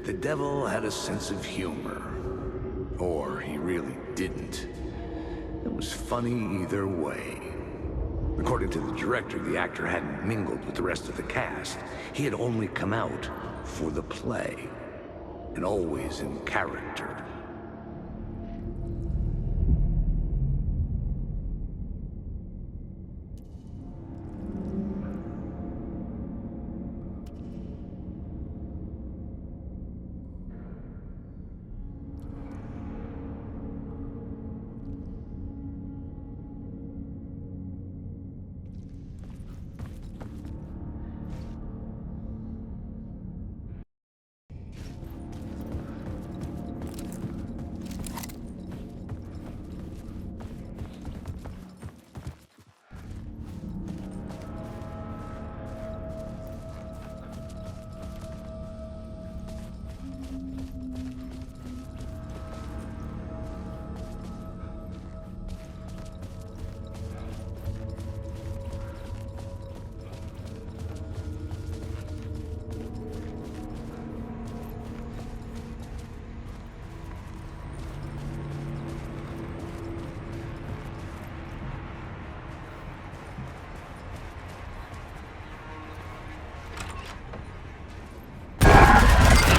The devil had a sense of humor. Or he really didn't. It was funny either way. According to the director, the actor hadn't mingled with the rest of the cast. He had only come out for the play. And always in character.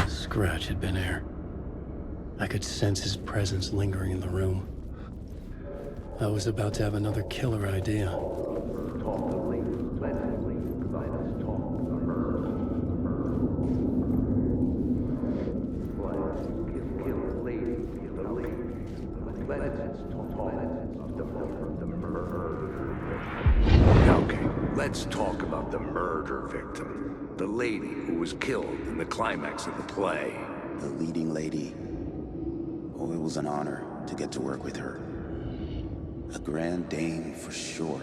Scratch had been here. I could sense his presence lingering in the room. I was about to have another killer idea. Okay, let's talk about the murder victim. The lady who was killed in the climax of the play. The leading lady. Oh, it was an honor to get to work with her. A grand dame for sure.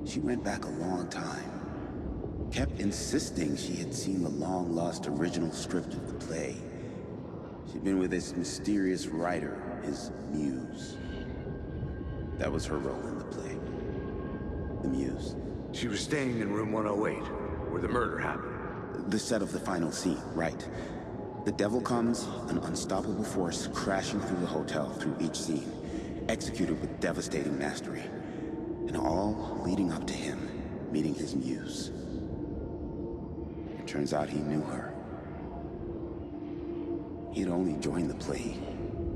She went back a long time. Kept insisting she had seen the long-lost original script of the play. She'd been with this mysterious writer, his muse. That was her role in the play. The muse. She was staying in room 108, where the murder happened. The set of the final scene, right. The devil comes, an unstoppable force crashing through the hotel through each scene, executed with devastating mastery. And all leading up to him meeting his muse. It turns out he knew her. He'd only joined the play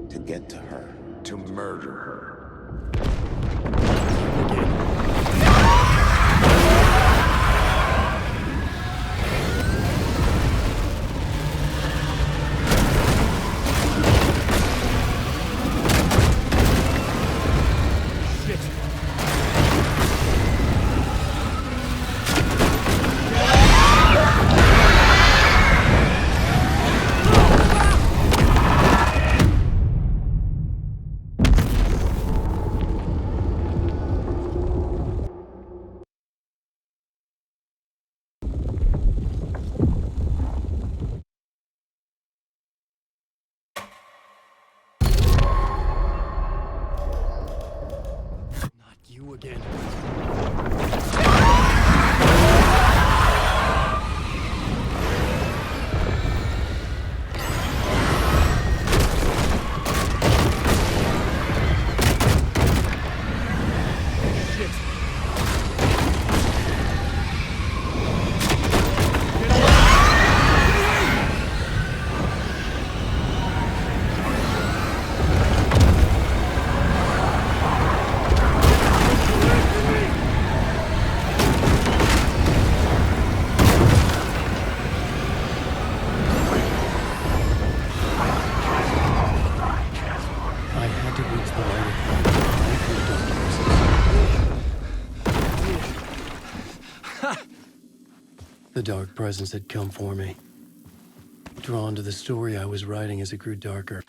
to get to her. To murder her. You again. The dark presence had come for me. drawn to the story I was writing as it grew darker.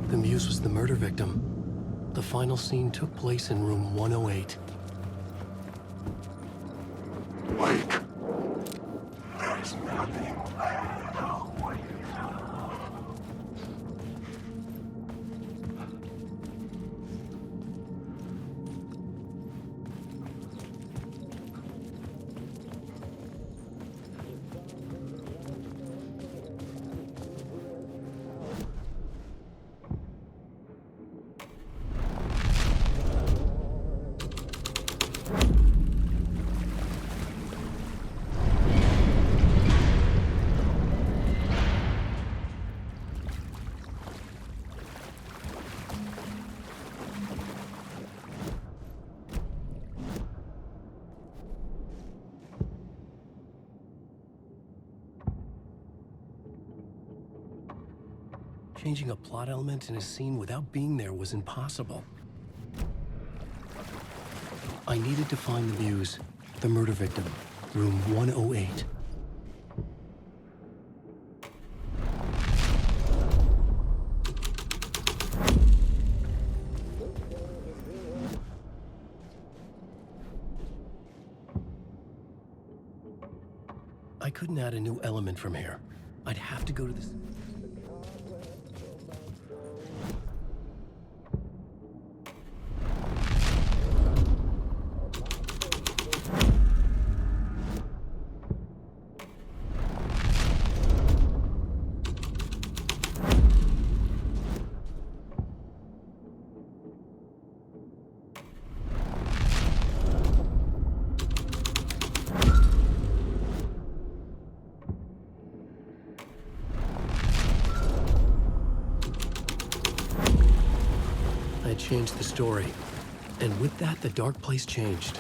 The muse was the murder victim. The final scene took place in room 108. Wait. There's nothing there. No way. Changing a plot element in a scene without being there was impossible. I needed to find the muse, the murder victim, room 108. I couldn't add a new element from here. I'd have to go to this. I changed the story, and with that, the dark place changed.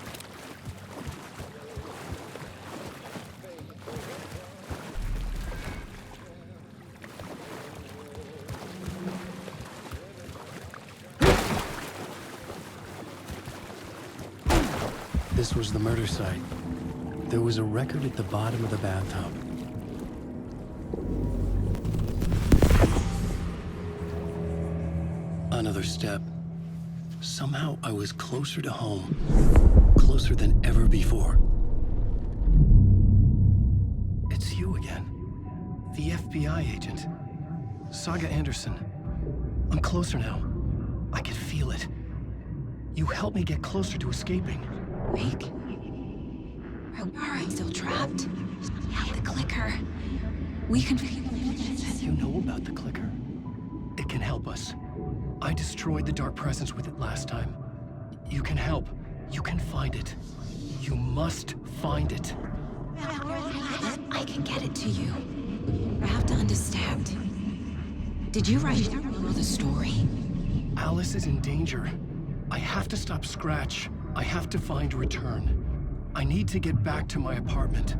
This was the murder site. There was a record at the bottom of the bathtub. Another step. Somehow I was closer to home. Closer than ever before. It's you again. The FBI agent. Saga Anderson. I'm closer now. I can feel it. You helped me get closer to escaping. Wake? Are I still trapped? The clicker. We can... You know about the clicker. It can help us. I destroyed the dark presence with it last time. You can help. You can find it. You must find it. I can get it to you. I have to understand. Did you write the story? Alice is in danger. I have to stop Scratch. I have to find Return. I need to get back to my apartment.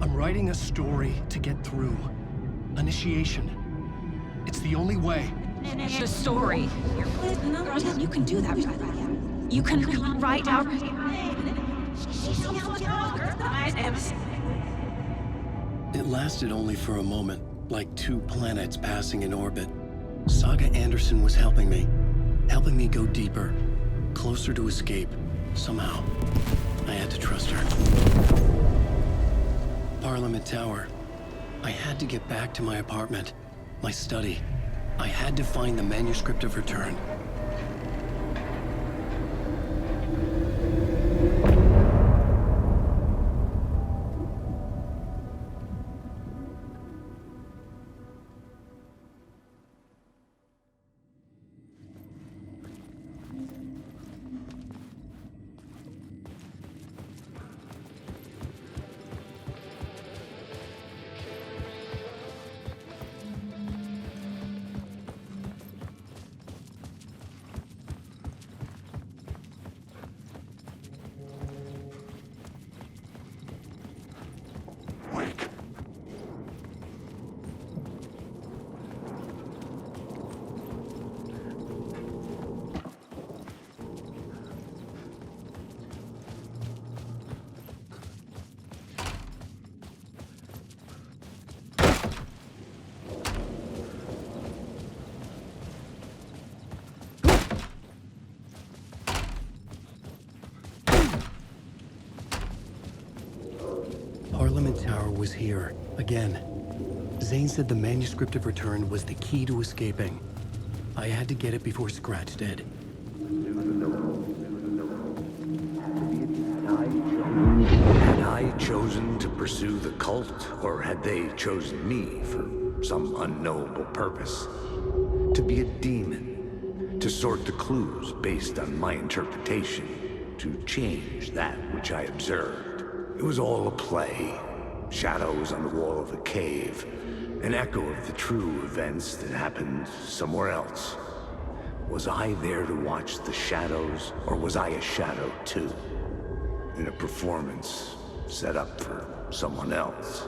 I'm writing a story to get through. Initiation. It's the only way. The story. You can do that. You can write out... It lasted only for a moment, like two planets passing in orbit. Saga Anderson was helping me go deeper, closer to escape. Somehow, I had to trust her. Parliament Tower. I had to get back to my apartment, my study. I had to find the manuscript of Return. tower was here, again. Zane said the manuscript of return was the key to escaping. I had to get it before Scratch did. Had I chosen to pursue the cult, or had they chosen me for some unknowable purpose? To be a demon, to sort the clues based on my interpretation, to change that which I observed. It was all a play. Shadows on the wall of a cave, an echo of the true events that happened somewhere else. Was I there to watch the shadows, or was I a shadow too? In a performance set up for someone else.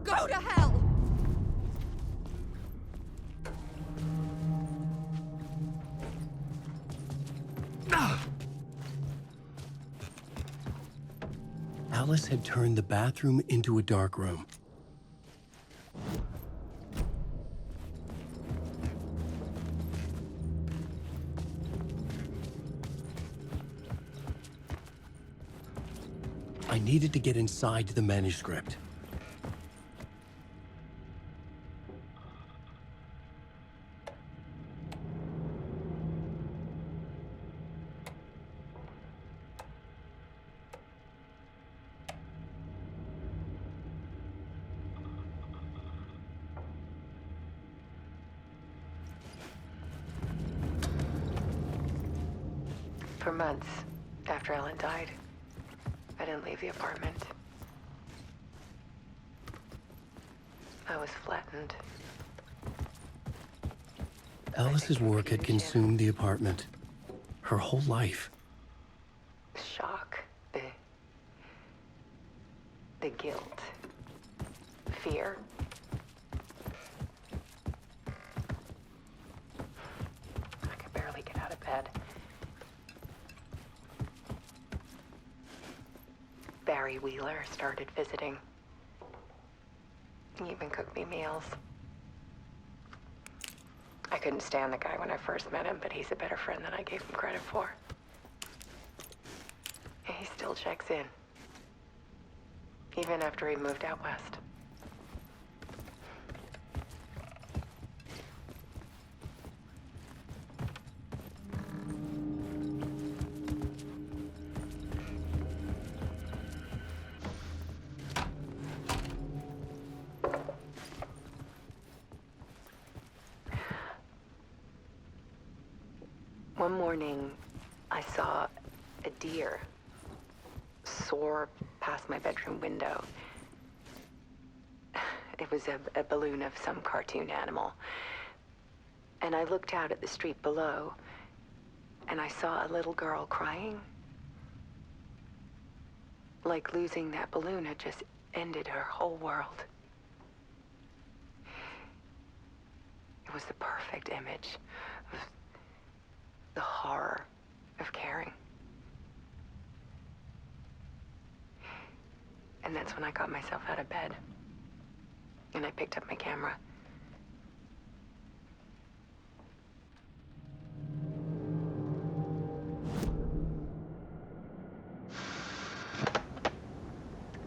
Go to hell! Alice had turned the bathroom into a dark room. I needed to get inside the manuscript. For months after Ellen died, I didn't leave the apartment. I was flattened. Alice's work had consumed the apartment. Her whole life. Shock. The guilt. Fear. I could barely get out of bed. Barry Wheeler started visiting. He even cooked me meals. I couldn't stand the guy when I first met him, but he's a better friend than I gave him credit for. And he still checks in. Even after he moved out west. One morning, I saw a deer soar past my bedroom window. It was a balloon of some cartoon animal. And I looked out at the street below, and I saw a little girl crying. Like losing that balloon had just ended her whole world. was the perfect image of the horror of caring. And that's when I got myself out of bed. And I picked up my camera.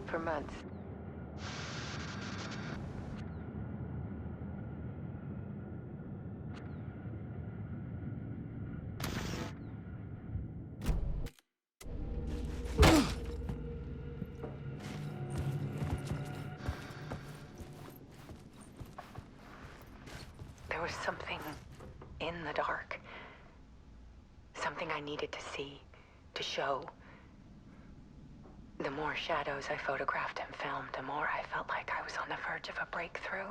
For months. There was something in the dark. Something I needed to see, to show. The more shadows I photographed and filmed, the more I felt like I was on the verge of a breakthrough.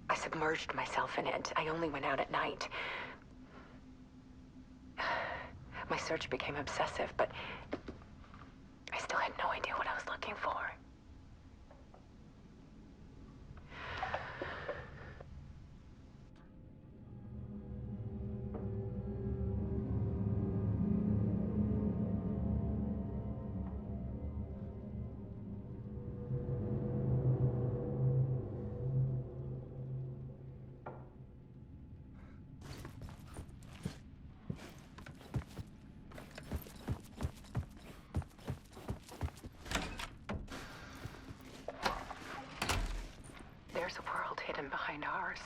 I submerged myself in it. I only went out at night. My search became obsessive, but I still had no idea what I was looking for. There's a world hidden behind ours.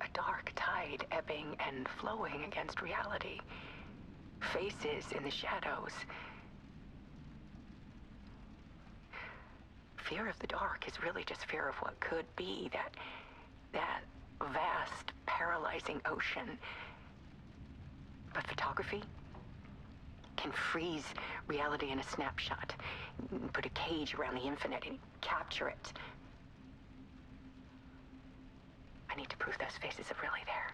A dark tide ebbing and flowing against reality. Faces in the shadows. Fear of the dark is really just fear of what could be, that vast, paralyzing ocean. But photography can freeze reality in a snapshot, put a cage around the infinite and capture it. I need to prove those faces are really there.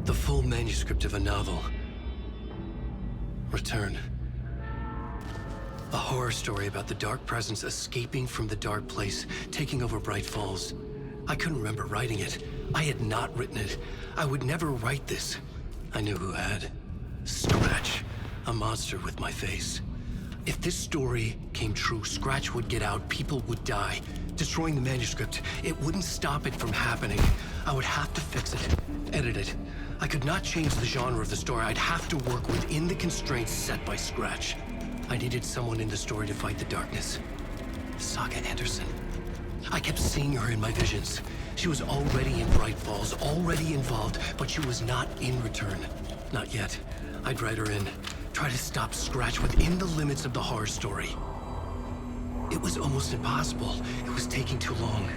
The full manuscript of a novel. Return. A horror story about the dark presence escaping from the dark place, taking over Bright Falls. I couldn't remember writing it. I had not written it. I would never write this. I knew who had. Scratch. A monster with my face. If this story came true, Scratch would get out, people would die. Destroying the manuscript, it wouldn't stop it from happening. I would have to fix it, edit it. I could not change the genre of the story. I'd have to work within the constraints set by Scratch. I needed someone in the story to fight the darkness. Saga Anderson. I kept seeing her in my visions. She was already in Bright Falls, already involved, but she was not in Return. Not yet. I'd write her in. Try to stop Scratch within the limits of the horror story. It was almost impossible. It was taking too long.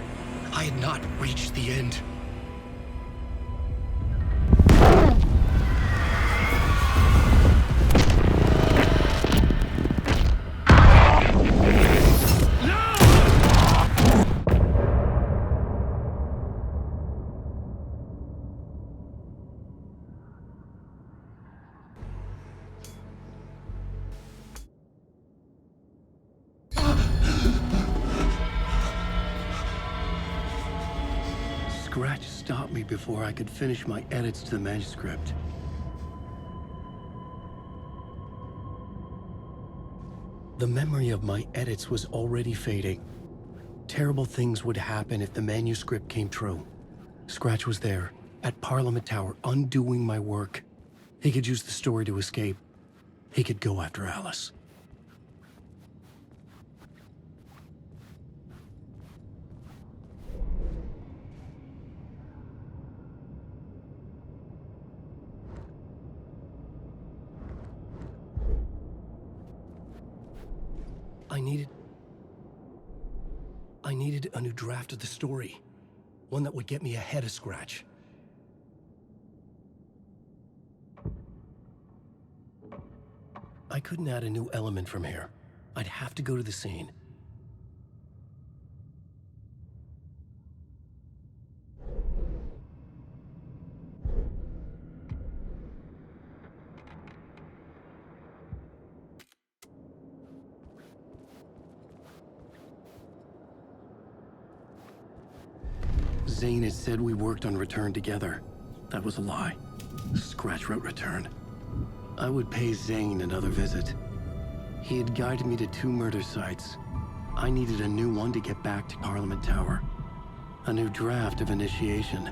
I had not reached the end. Scratch stopped me before I could finish my edits to the manuscript. The memory of my edits was already fading. Terrible things would happen if the manuscript came true. Scratch was there, at Parliament Tower, undoing my work. He could use the story to escape. He could go after Alice. I needed a new draft of the story. One that would get me ahead of Scratch. I couldn't add a new element from here. I'd have to go to the scene. Zane had said we worked on Return together. That was a lie. Scratch wrote Return. I would pay Zane another visit. He had guided me to 2 murder sites. I needed a new one to get back to Parliament Tower. A new draft of Initiation.